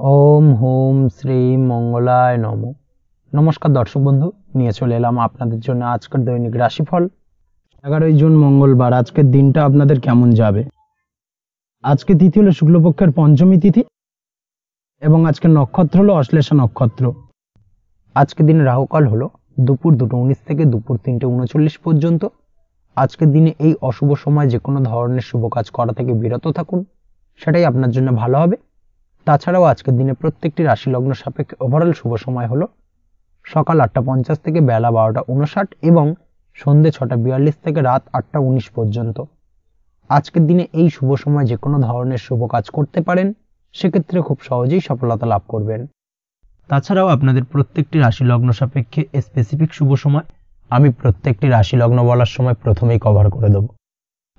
ওম home Shri মঙ্গলায় নম। নমস্কার দর্শক বন্ধু, নিয়ে চলে এলাম আপনাদের জন্য আজকের দৈনিক রাশিফল। 11ই জুন মঙ্গলবার। আজকের দিনটা আপনাদের কেমন যাবে? আজকে তিথি হলো শুক্লপক্ষের পঞ্চমী তিথি এবং আজকের নক্ষত্র হলো অশ্লেষা নক্ষত্র। আজকের দিনে রাহুকাল হলো দুপুর 2:19 থেকে দুপুর 3:39 পর্যন্ত। আজকের দিনে এই অশুভ সময় যে কোনো ধরনের শুভ কাজ করা থেকে বিরত থাকুন, সেটাই আপনার জন্য ভালো হবে। তাছাড়াও আজকের দিনে প্রত্যেকটি রাশি লগ্ন সাপেক্ষে ওভারঅল শুভ সময় হলো সকাল 8:50 থেকে বেলা 12:59 এবং সন্ধে 6:42 থেকে রাত 8:19 পর্যন্ত। আজকের দিনে এই শুভ সময় যে কোনো ধরনের শুভ কাজ করতে পারেন, সেক্ষেত্রে খুব সহজেই সফলতা লাভ করবেন। তাছাড়াও আপনাদের প্রত্যেকটি রাশি লগ্ন সাপেক্ষে স্পেসিফিক শুভ সময় আমি প্রত্যেকটি রাশি লগ্ন বলার সময় প্রথমেই কভার করে দেব।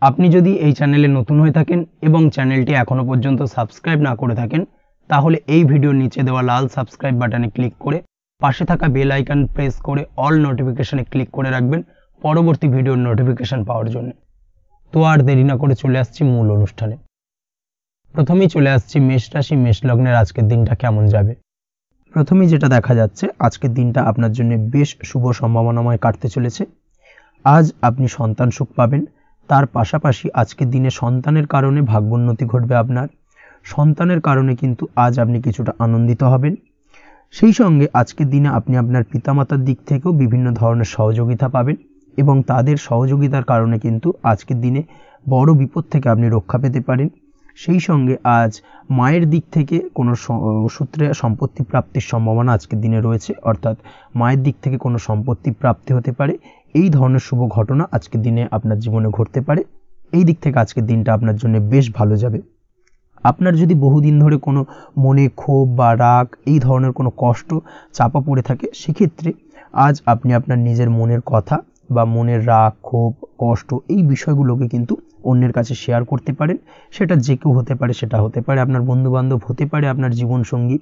আপনি যদি এই চ্যানেলে নতুন হয়ে থাকেন এবং চ্যানেলটি এখনো পর্যন্ত সাবস্ক্রাইব না করে থাকেন, তাহলে এই ভিডিওর নিচে দেওয়া লাল সাবস্ক্রাইব বাটনে ক্লিক করে পাশে থাকা বেল আইকন প্রেস করে অল নোটিফিকেশনে ক্লিক করে রাখবেন পরবর্তী ভিডিওর নোটিফিকেশন পাওয়ার জন্য। তো আর দেরি না করে চলে আসছি মূল অনুষ্ঠানে। প্রথমেই চলে আসছি মেষ রাশি, মেষ লগ্নের আজকের দিনটা কেমন যাবে। প্রথমেই যেটা দেখা যাচ্ছে, আজকের দিনটা আপনার জন্য বেশ শুভ সম্ভাবনাময় কাটতে চলেছে। আজ আপনি সন্তান সুখ পাবেন, তার পাশাপাশি আজকের দিনে সন্তানের কারণে ভাগ্যোন্নতি ঘটবে। আপনার সন্তানের কারণে কিন্তু আজ আপনি কিছুটা আনন্দিত হবেন। সেই সঙ্গে আজকের দিনে আপনি আপনার পিতামাতার দিক থেকেও বিভিন্ন ধরনের সহযোগিতা পাবেন এবং তাদের সহযোগিতার কারণে কিন্তু আজকের দিনে বড় বিপদ থেকে আপনি রক্ষা পেতে পারেন। সেই সঙ্গে আজ মায়ের দিক থেকে কোনো সূত্রে সম্পত্তি প্রাপ্তির সম্ভাবনা আজকের দিনে রয়েছে, অর্থাৎ মায়ের দিক থেকে কোনো সম্পত্তি প্রাপ্তি হতে পারে। এই ধরনের শুভ ঘটনা আজকের দিনে আপনার জীবনে ঘটতে পারে। এই দিক থেকে আজকের দিনটা আপনার জন্য বেশ ভালো যাবে। আপনার যদি বহুদিন ধরে কোনো মনে ক্ষোভ বা রাগ এই ধরনের কোনো কষ্ট চাপা পড়ে থাকে, সেক্ষেত্রে আজ আপনি আপনার নিজের মনের কথা বা মনের রাগ, ক্ষোভ, কষ্ট এই বিষয়গুলোকে কিন্তু অন্যের কাছে শেয়ার করতে পারেন। সেটা যে কেউ হতে পারে, সেটা হতে পারে আপনার বন্ধুবান্ধব, হতে পারে আপনার জীবনসঙ্গী,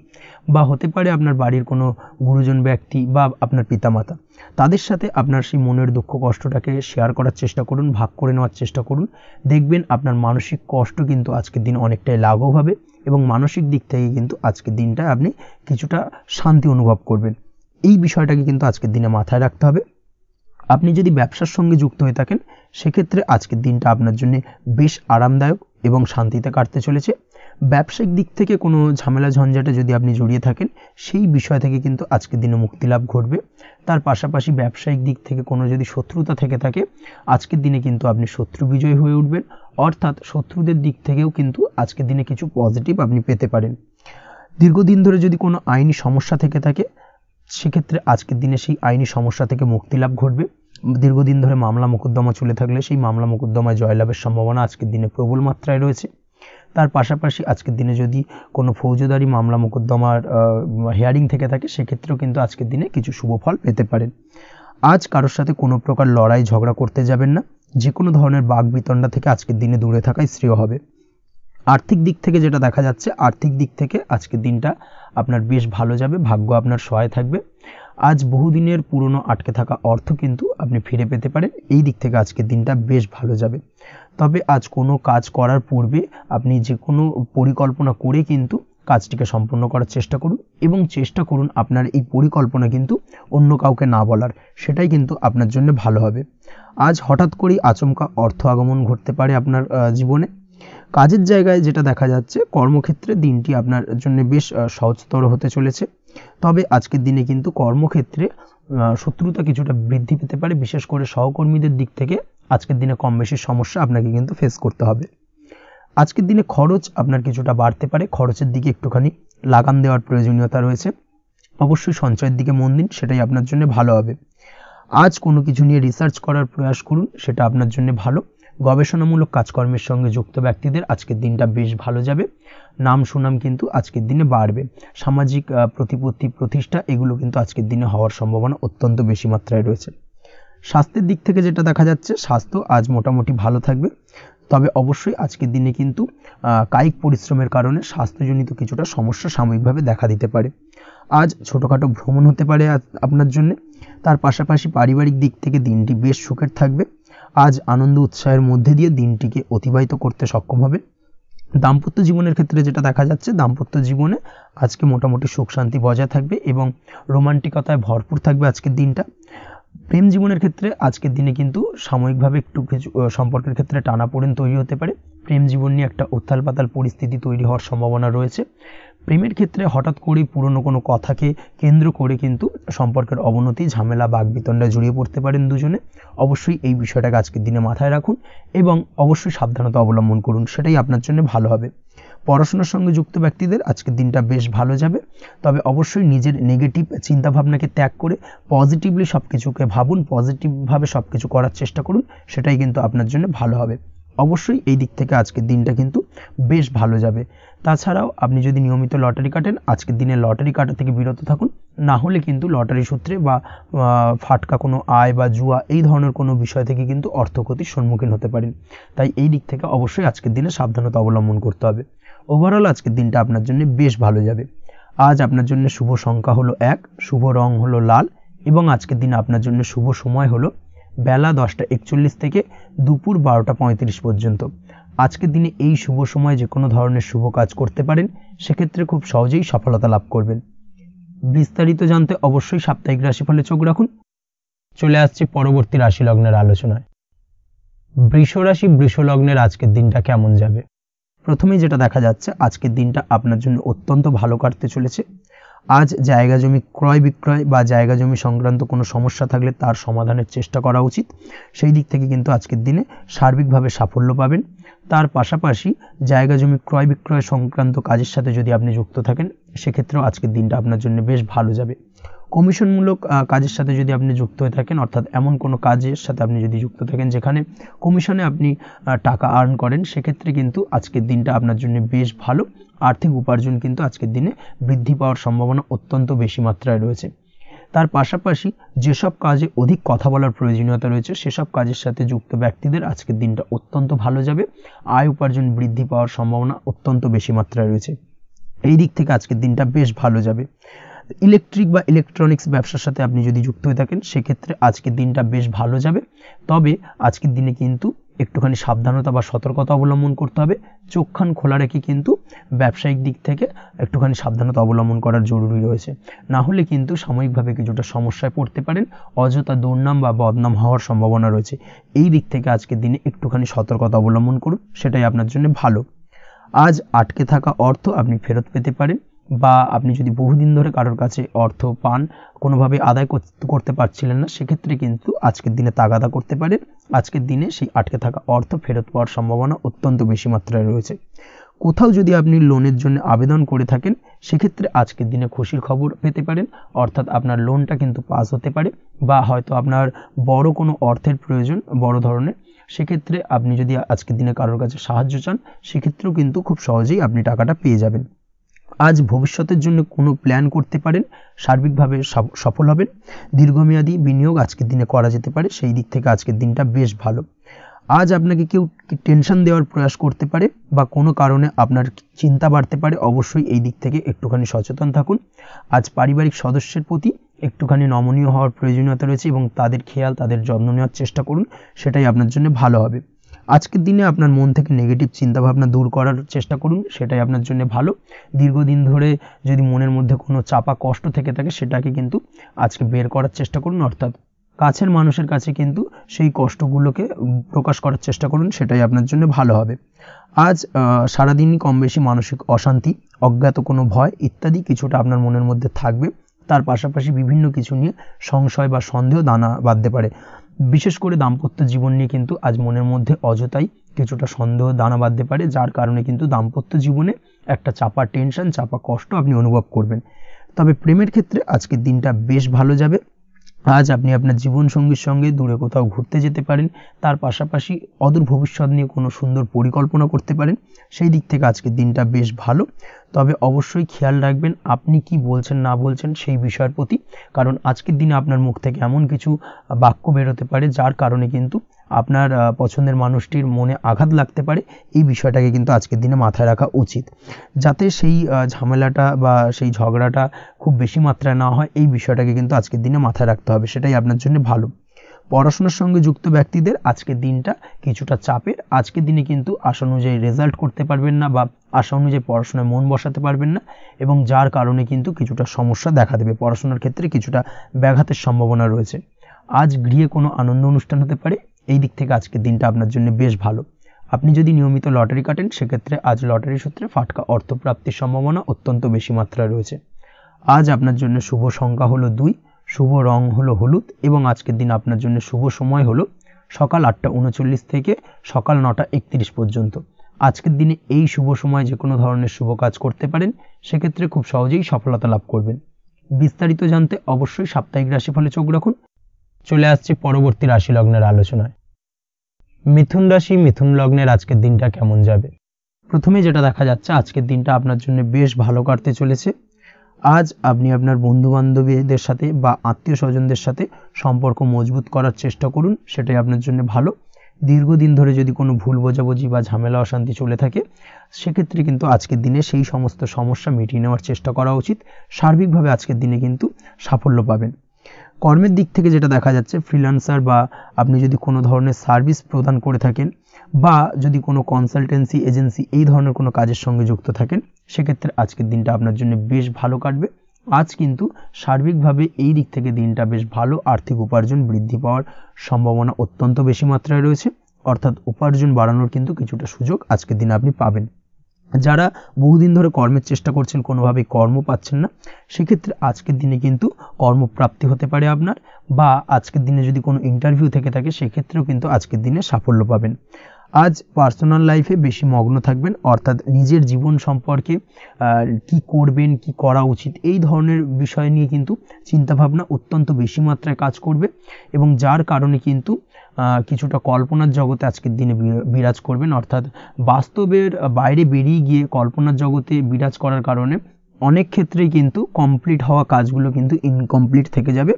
বা হতে পারে আপনার বাড়ির কোনো গুরুজন ব্যক্তি বা আপনার পিতামাতা। তাদের সাথে আপনার সেই মনের দুঃখ কষ্টটাকে শেয়ার করার চেষ্টা করুন, ভাগ করে নেওয়ার চেষ্টা করুন। দেখবেন আপনার মানসিক কষ্ট কিন্তু আজকের দিন অনেকটাই লাঘব হবে এবং মানসিক দিক থেকে কিন্তু আজকের দিনটা আপনি কিছুটা শান্তি অনুভব করবেন। এই বিষয়টাকে কিন্তু আজকের দিনে মাথায় রাখতে হবে। আপনি যদি ব্যবসার সঙ্গে যুক্ত হয়ে থাকেন, সেক্ষেত্রে আজকের দিনটা আপনার জন্য বেশ আরামদায়ক এবং শান্তিতে কাটতে চলেছে। ব্যবসায়িক দিক থেকে কোনো ঝামেলা ঝঞ্ঝাটে যদি আপনি জড়িয়ে থাকেন, সেই বিষয় থেকে কিন্তু আজকের দিনে মুক্তি লাভ ঘটবে। তার পাশাপাশি ব্যবসায়িক দিক থেকে কোনো যদি শত্রুতা থেকে থাকে, আজকের দিনে কিন্তু আপনি শত্রু বিজয় হয়ে উঠবেন, অর্থাৎ শত্রুদের দিক থেকেও কিন্তু আজকের দিনে কিছু পজিটিভ আপনি পেতে পারেন। দীর্ঘদিন ধরে যদি কোনো আইনি সমস্যা থেকে থাকে, সেক্ষেত্রে আজকের দিনে সেই আইনি সমস্যা থেকে মুক্তি লাভ ঘটবে। দীর্ঘদিন ধরে মামলা মোকদ্দমা চলে থাকলে সেই মামলা মোকদ্দমায় জয়লাভের সম্ভাবনা আজকের দিনে প্রবল মাত্রায় রয়েছে। তার পাশাপাশি আজকের দিনে যদি কোনো ফৌজদারি মামলা মোকদ্দমার হিয়ারিং থেকে থাকে, সেক্ষেত্রেও কিন্তু আজকের দিনে কিছু শুভ ফল পেতে পারেন। আজ কারোর সাথে কোনো প্রকার লড়াই ঝগড়া করতে যাবেন না। যে কোনো ধরনের বাক বিতণ্ডা থেকে আজকের দিনে দূরে থাকাই শ্রেয় হবে। আর্থিক দিক থেকে যেটা দেখা যাচ্ছে, আর্থিক দিক থেকে আজকের দিনটা আপনার বেশ ভালো যাবে, ভাগ্য আপনার সহায় থাকবে। আজ বহুদিনের পুরনো আটকে থাকা অর্থ কিন্তু আপনি ফিরে পেতে পারেন। এই দিক থেকে আজকের দিনটা বেশ ভালো যাবে। তবে আজ কোনো কাজ করার পূর্বে আপনি যে কোনো পরিকল্পনা করে কিন্তু কাজটিকে সম্পন্ন করার চেষ্টা করুন এবং চেষ্টা করুন আপনার এই পরিকল্পনা কিন্তু অন্য কাউকে না বলার, সেটাই কিন্তু আপনার জন্য ভালো হবে। আজ হঠাৎ করেই আচমকা অর্থ আগমন ঘটতে পারে আপনার জীবনে। কাজের জায়গায় যেটা দেখা যাচ্ছে, কর্মক্ষেত্রে দিনটি আপনার জন্য বেশ সহজতর হতে চলেছে। তবে আজকের দিনে কিন্তু কর্মক্ষেত্রে শত্রুতা কিছুটা বৃদ্ধি পেতে পারে, বিশেষ করে সহকর্মীদের দিক থেকে আজকের দিনে কম বেশি সমস্যা আপনাকে কিন্তু ফেস করতে হবে। আজকের দিনে খরচ আপনার কিছুটা বাড়তে পারে, খরচের দিকে একটুখানি লাগাম দেওয়ার প্রয়োজনীয়তা রয়েছে। অবশ্যই সঞ্চয়ের দিকে মন দিন, সেটাই আপনার জন্য ভালো হবে। আজ কোনো কিছু নিয়ে রিসার্চ করার প্রয়াস করুন, সেটা আপনার জন্য ভালো। গবেষণামূলক কাজকর্মের সঙ্গে যুক্ত ব্যক্তিদের আজকের দিনটা বেশ ভালো যাবে। নাম সুনাম কিন্তু আজকের দিনে বাড়বে। সামাজিক প্রতিপত্তি প্রতিষ্ঠা এগুলো কিন্তু আজকের দিনে হওয়ার সম্ভাবনা অত্যন্ত বেশি মাত্রায় রয়েছে। স্বাস্থ্যের দিক থেকে যেটা দেখা যাচ্ছে, স্বাস্থ্য আজ মোটামুটি ভালো থাকবে। তবে অবশ্যই আজকের দিনে কিন্তু কায়িক পরিশ্রমের কারণে স্বাস্থ্যজনিত কিছুটা সমস্যা সাময়িকভাবে দেখা দিতে পারে। আজ ছোটোখাটো ভ্রমণ হতে পারে আপনার জন্য। তার পাশাপাশি পারিবারিক দিক থেকে দিনটি বেশ সুখের থাকবে। আজ আনন্দ উৎসাহের মধ্যে দিয়ে দিনটিকে অতিবাহিত করতে সক্ষম হবে। দাম্পত্য জীবনের ক্ষেত্রে যেটা দেখা যাচ্ছে, দাম্পত্য জীবনে আজকে মোটামুটি সুখ শান্তি বজায় থাকবে এবং রোমান্টিকতায় ভরপুর থাকবে আজকের দিনটা। প্রেম জীবনের ক্ষেত্রে আজকের দিনে কিন্তু সাময়িকভাবে একটু কিছু সম্পর্কের ক্ষেত্রে টানাপোড়েন তৈরি হতে পারে। প্রেম জীবন নিয়ে একটা উত্থাল পাতাল পরিস্থিতি তৈরি হওয়ার সম্ভাবনা রয়েছে। প্রেমের ক্ষেত্রে হঠাৎ করেই পুরনো কোনো কথাকে কেন্দ্র করে কিন্তু সম্পর্কের অবনতি, ঝামেলা, বাগবিতণ্ডায় জড়িয়ে পড়তে পারেন দুজনে। অবশ্যই এই বিষয়টাকে আজকের দিনে মাথায় রাখুন এবং অবশ্যই সাবধানতা অবলম্বন করুন, সেটাই আপনার জন্য ভালো হবে। পড়াশোনার সঙ্গে যুক্ত ব্যক্তিদের আজকের দিনটা বেশ ভালো যাবে, তবে অবশ্যই নিজের নেগেটিভ চিন্তাভাবনাকে ত্যাগ করে পজিটিভলি সব কিছুকে ভাবুন, পজিটিভভাবে সব কিছু করার চেষ্টা করুন, সেটাই কিন্তু আপনার জন্য ভালো হবে। অবশ্যই এই দিক থেকে আজকের দিনটা কিন্তু বেশ ভালো যাবে। তাছাড়াও আপনি যদি নিয়মিত লটারি কাটেন, আজকের দিনে লটারি কাটা থেকে বিরত থাকুন, না হলে কিন্তু লটারি সূত্রে বা ফাটকা কোনো আয় বা জুয়া এই ধরনের কোনো বিষয় থেকে কিন্তু অর্থক্ষতির সম্মুখীন হতে পারেন। তাই এই দিক থেকে অবশ্যই আজকের দিনে সাবধানতা অবলম্বন করতে হবে। ওভারঅল আজকের দিনটা আপনার জন্য বেশ ভালো যাবে। আজ আপনার জন্য শুভ সংখ্যা হলো 1, শুভ রং হলো লাল এবং আজকের দিনে আপনার জন্য শুভ সময় হলো বেলা 10:41 থেকে দুপুর 12:35 পর্যন্ত। আজকের দিনে এই শুভ সময় যে কোনো ধরনের শুভ কাজ করতে পারেন, সেক্ষেত্রে খুব সহজেই সফলতা লাভ করবেন। বিস্তারিত জানতে অবশ্যই সাপ্তাহিক রাশিফলে চোখ রাখুন। চলে আসছে পরবর্তী রাশি লগ্নের আলোচনায়। বৃষ রাশি, বৃষ লগ্নের আজকের দিনটা কেমন যাবে? প্রথমেই যেটা দেখা যাচ্ছে, আজকের দিনটা আপনার জন্য অত্যন্ত ভালো কাটতে চলেছে। আজ জায়গা জমি ক্রয় বিক্রয় বা জায়গা জমি সংক্রান্ত কোনো সমস্যা থাকলে তার সমাধানের চেষ্টা করা উচিত। সেই দিক থেকে কিন্তু আজকের দিনে সার্বিকভাবে সাফল্য পাবেন। তার পাশাপাশি জায়গা জমি ক্রয় বিক্রয় সংক্রান্ত কাজের সাথে যদি আপনি যুক্ত থাকেন, সেক্ষেত্রেও আজকের দিনটা আপনার জন্য বেশ ভালো যাবে। কমিশনমূলক কাজের সাথে যদি আপনি যুক্ত হয়ে থাকেন, অর্থাৎ এমন কোনো কাজের সাথে আপনি যদি যুক্ত থাকেন যেখানে কমিশনে আপনি টাকা আর্ন করেন, সেক্ষেত্রে কিন্তু আজকের দিনটা আপনার জন্য বেশ ভালো। আর্থিক উপার্জন কিন্তু আজকের দিনে বৃদ্ধি পাওয়ার সম্ভাবনা অত্যন্ত বেশি মাত্রায় রয়েছে। তার পাশাপাশি যেসব কাজে অধিক কথা বলার প্রয়োজনীয়তা রয়েছে, সেসব কাজের সাথে যুক্ত ব্যক্তিদের আজকের দিনটা অত্যন্ত ভালো যাবে। আয় উপার্জন বৃদ্ধি পাওয়ার সম্ভাবনা অত্যন্ত বেশি মাত্রায় রয়েছে। এই দিক থেকে আজকের দিনটা বেশ ভালো যাবে। ইলেকট্রিক বা ইলেকট্রনিক্স ব্যবসার সাথে আপনি যদি যুক্ত হয়ে থাকেন, সেক্ষেত্রে আজকের দিনটা বেশ ভালো যাবে। তবে আজকের দিনে কিন্তু একটুখানি সাবধানতা বা সতর্কতা অবলম্বন করতে হবে। চোখ কান খোলা রেখে কিন্তু ব্যবসায়িক দিক থেকে একটুখানি সাবধানতা অবলম্বন করার জরুরি রয়েছে, না হলে কিন্তু সাময়িকভাবে কিছুটা সমস্যায় পড়তে পারেন, অযথা দুর্নাম বা বদনাম হওয়ার সম্ভাবনা রয়েছে। এই দিক থেকে আজকের দিনে একটুখানি সতর্কতা অবলম্বন করুন, সেটাই আপনার জন্য ভালো। আজ আটকে থাকা অর্থ আপনি ফেরত পেতে পারেন, বা আপনি যদি বহুদিন ধরে কারোর কাছে অর্থ পান, কোনোভাবে আদায় করতে পারছিলেন না, সেক্ষেত্রে কিন্তু আজকের দিনে তাগাদা করতে পারেন। আজকের দিনে সেই আটকে থাকা অর্থ ফেরত পাওয়ার সম্ভাবনা অত্যন্ত বেশি মাত্রায় রয়েছে। কোথাও যদি আপনি লোনের জন্য আবেদন করে থাকেন, সেক্ষেত্রে আজকের দিনে খুশির খবর পেতে পারেন, অর্থাৎ আপনার লোনটা কিন্তু পাস হতে পারে, বা হয়তো আপনার বড় কোনো অর্থের প্রয়োজন, বড় ধরনের, সেক্ষেত্রে আপনি যদি আজকের দিনে কারোর কাছে সাহায্য চান, সেক্ষেত্রেও কিন্তু খুব সহজেই আপনি টাকাটা পেয়ে যাবেন। আজ ভবিষ্যতের জন্য কোনো প্ল্যান করতে পারেন, সার্বিকভাবে সফল হবেন। দীর্ঘমেয়াদী বিনিয়োগ আজকের দিনে করা যেতে পারে, সেই দিক থেকে আজকের দিনটা বেশ ভালো। আজ আপনাকে কেউ টেনশন দেওয়ার প্রয়াস করতে পারে বা কোনো কারণে আপনার চিন্তা বাড়তে পারে, অবশ্যই এই দিক থেকে একটুখানি সচেতন থাকুন। আজ পারিবারিক সদস্যের প্রতি একটুখানি নমনীয় হওয়ার প্রয়োজনীয়তা রয়েছে এবং তাদের খেয়াল, তাদের যত্ন নেওয়ার চেষ্টা করুন, সেটাই আপনার জন্য ভালো হবে। আজকের দিনে আপনার মন থেকে নেগেটিভ চিন্তাভাবনা দূর করার চেষ্টা করুন, সেটাই আপনার জন্য ভালো। দীর্ঘদিন ধরে যদি মনের মধ্যে কোনো চাপা কষ্ট থেকে থাকে, সেটাকে কিন্তু আজকে বের করার চেষ্টা করুন, অর্থাৎ কাছের মানুষের কাছে কিন্তু সেই কষ্টগুলোকে প্রকাশ করার চেষ্টা করুন, সেটাই আপনার জন্য ভালো হবে। আজ সারাদিনই কম বেশি মানসিক অশান্তি, অজ্ঞাত কোনো ভয় ইত্যাদি কিছুটা আপনার মনের মধ্যে থাকবে। তার পাশাপাশি বিভিন্ন কিছু নিয়ে সংশয় বা সন্দেহ দানা বাঁধতে পারে। বিশেষ করে দাম্পত্য জীবন নিয়ে কিন্তু আজ মনের মধ্যে অযথাই কিছুটা সন্দেহ দানা বাঁধতে পারে, যার কারণে কিন্তু দাম্পত্য জীবনে একটা চাপা টেনশন, চাপা কষ্ট আপনি অনুভব করবেন। তবে প্রেমের ক্ষেত্রে আজকের দিনটা বেশ ভালো যাবে। আজ আপনি আপনার জীবনসঙ্গীর সঙ্গে দূরে কোথাও ঘুরতে যেতে পারেন, তার পাশাপাশি অদূর ভবিষ্যৎ নিয়ে কোনো সুন্দর পরিকল্পনা করতে পারেন, সেই দিক থেকে আজকের দিনটা বেশ ভালো। তবে অবশ্যই খেয়াল রাখবেন আপনি কি বলছেন না বলছেন সেই বিষয়ের প্রতি, কারণ আজকের দিনে আপনার মুখ থেকে এমন কিছু বাক্য বেরোতে পারে যার কারণে কিন্তু আপনার পছন্দের মানুষটির মনে আঘাত লাগতে পারে। এই বিষয়টাকে কিন্তু আজকের দিনে মাথায় রাখা উচিত, যাতে সেই ঝামেলাটা বা সেই ঝগড়াটা খুব বেশি মাত্রায় না হয়। এই বিষয়টাকে কিন্তু আজকের দিনে মাথায় রাখতে হবে, সেটাই আপনার জন্য ভালো। পড়াশোনার সঙ্গে যুক্ত ব্যক্তিদের আজকের দিনটা কিছুটা চাপের। আজকের দিনে কিন্তু আশা অনুযায়ী রেজাল্ট করতে পারবেন না বা আশা অনুযায়ী পড়াশোনায় মন বসাতে পারবেন না, এবং যার কারণে কিন্তু কিছুটা সমস্যা দেখা দেবে। পড়াশোনার ক্ষেত্রে কিছুটা ব্যাঘাতের সম্ভাবনা রয়েছে। আজ গৃহে কোনো আনন্দ অনুষ্ঠান হতে পারে, এই দিক থেকে আজকের দিনটা আপনার জন্য বেশ ভালো। আপনি যদি নিয়মিত লটারি কাটেন সেক্ষেত্রে আজ লটারি সূত্রে ফাটকা অর্থপ্রাপ্তির সম্ভাবনা অত্যন্ত বেশি মাত্রায় রয়েছে। আজ আপনার জন্য শুভ সংখ্যা হলো 2, শুভ রং হলো হলুদ, এবং আজকের দিন আপনার জন্য শুভ সময় হলো সকাল 8:39 থেকে সকাল 9:31 পর্যন্ত। আজকের দিনে এই শুভ সময় যে কোনো ধরনের শুভ কাজ করতে পারেন, সেক্ষেত্রে খুব সহজেই সফলতা লাভ করবেন। বিস্তারিত জানতে অবশ্যই সাপ্তাহিক রাশিফলে চোখ রাখুন। চলে আসছে পরবর্তী রাশি লগ্নের আলোচনায়। মিথুন রাশি, মিথুন লগ্নের আজকের দিনটা কেমন যাবে? প্রথমে যেটা দেখা যাচ্ছে, আজকের দিনটা আপনার জন্য বেশ ভালো কাটতে চলেছে। আজ আপনি আপনার বন্ধু বান্ধবীদের সাথে বা আত্মীয় স্বজনদের সাথে সম্পর্ক মজবুত করার চেষ্টা করুন, সেটাই আপনার জন্য ভালো। দীর্ঘদিন ধরে যদি কোনো ভুল বোঝাবুঝি বা ঝামেলা অশান্তি চলে থাকে, সেক্ষেত্রে কিন্তু আজকের দিনে সেই সমস্ত সমস্যা মিটিয়ে নেওয়ার চেষ্টা করা উচিত। সার্বিকভাবে আজকের দিনে কিন্তু সাফল্য পাবেন। কর্মের দিক থেকে যেটা দেখা যাচ্ছে, ফ্রিল্যান্সার বা আপনি যদি কোনো ধরনের সার্ভিস প্রদান করে থাকেন বা যদি কোনো কনসালটেন্সি এজেন্সি এই ধরনের কোনো কাজের সঙ্গে যুক্ত থাকেন, সেক্ষেত্রে আজকের দিনটা আপনার জন্য বেশ ভালো কাটবে। আজ কিন্তু সার্বিকভাবে এই দিক থেকে দিনটা বেশ ভালো। আর্থিক উপার্জন বৃদ্ধি পাওয়ার সম্ভাবনা অত্যন্ত বেশি মাত্রায় রয়েছে, অর্থাৎ উপার্জন বাড়ানোর কিন্তু কিছুটা সুযোগ আজকের দিনে আপনি পাবেন। যারা বহুদিন ধরে কর্মের চেষ্টা করছেন, কোনোভাবেই কর্ম পাচ্ছেন না, সেক্ষেত্রে আজকের দিনে কিন্তু কর্মপ্রাপ্তি হতে পারে আপনার, বা আজকের দিনে যদি কোনো ইন্টারভিউ থেকে থাকে সেক্ষেত্রেও কিন্তু আজকের দিনে সাফল্য পাবেন। আজ পার্সোনাল লাইফে বেশি মগ্ন থাকবেন, অর্থাৎ নিজের জীবন সম্পর্কে কি করবেন, কি করা উচিত, এই ধরনের বিষয় নিয়ে কিন্তু চিন্তাভাবনা অত্যন্ত বেশি মাত্রায় কাজ করবে, এবং যার কারণে কিন্তু কিছুটা কল্পনার জগতে আজকের দিনে বিরাজ করবেন। অর্থাৎ বাস্তবের বাইরে বেরিয়ে গিয়ে কল্পনার জগতে বিরাজ করার কারণে অনেক ক্ষেত্রেই কিন্তু কমপ্লিট হওয়া কাজগুলো কিন্তু ইনকমপ্লিট থেকে যাবে।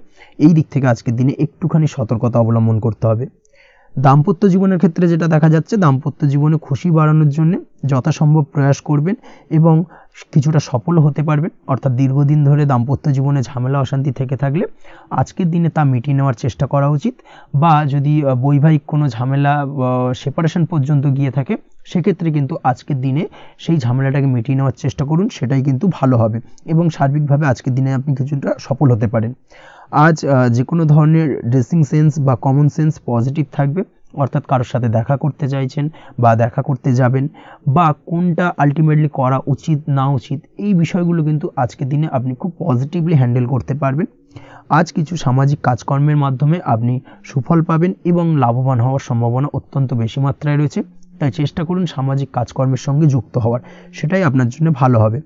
এই দিক থেকে আজকের দিনে একটুখানি সতর্কতা অবলম্বন করতে হবে। দাম্পত্য জীবনের ক্ষেত্রে যেটা দেখা যাচ্ছে, দাম্পত্য জীবনে খুশি বাড়ানোর জন্য যথাসম্ভব প্রয়াস করবেন এবং কিছুটা সফল হতে পারবেন। অর্থাৎ দীর্ঘদিন ধরে দাম্পত্য জীবনে ঝামেলা অশান্তি থেকে থাকলে আজকের দিনে তা মিটিয়ে নেওয়ার চেষ্টা করা উচিত, বা যদি বৈবাহিক কোনো ঝামেলা সেপারেশন পর্যন্ত গিয়ে থাকে, সেক্ষেত্রে কিন্তু আজকের দিনে সেই ঝামেলাটাকে মিটিয়ে নেওয়ার চেষ্টা করুন, সেটাই কিন্তু ভালো হবে, এবং সার্বিকভাবে আজকের দিনে আপনি কিছুটা সফল হতে পারেন। আজ যে কোনো ধরনের ড্রেসিং সেন্স বা কমন সেন্স পজিটিভ থাকবে, অর্থাৎ কারোর সাথে দেখা করতে চাইছেন বা দেখা করতে যাবেন, বা কোনটা আলটিমেটলি করা উচিত না উচিত, এই বিষয়গুলো কিন্তু আজকের দিনে আপনি খুব পজিটিভলি হ্যান্ডেল করতে পারবেন। আজ কিছু সামাজিক কাজকর্মের মাধ্যমে আপনি সুফল পাবেন এবং লাভবান হওয়ার সম্ভাবনা অত্যন্ত বেশি মাত্রায় রয়েছে। তাই চেষ্টা করুন সামাজিক কাজকর্মের সঙ্গে যুক্ত হওয়ার, সেটাই আপনার জন্য ভালো হবে।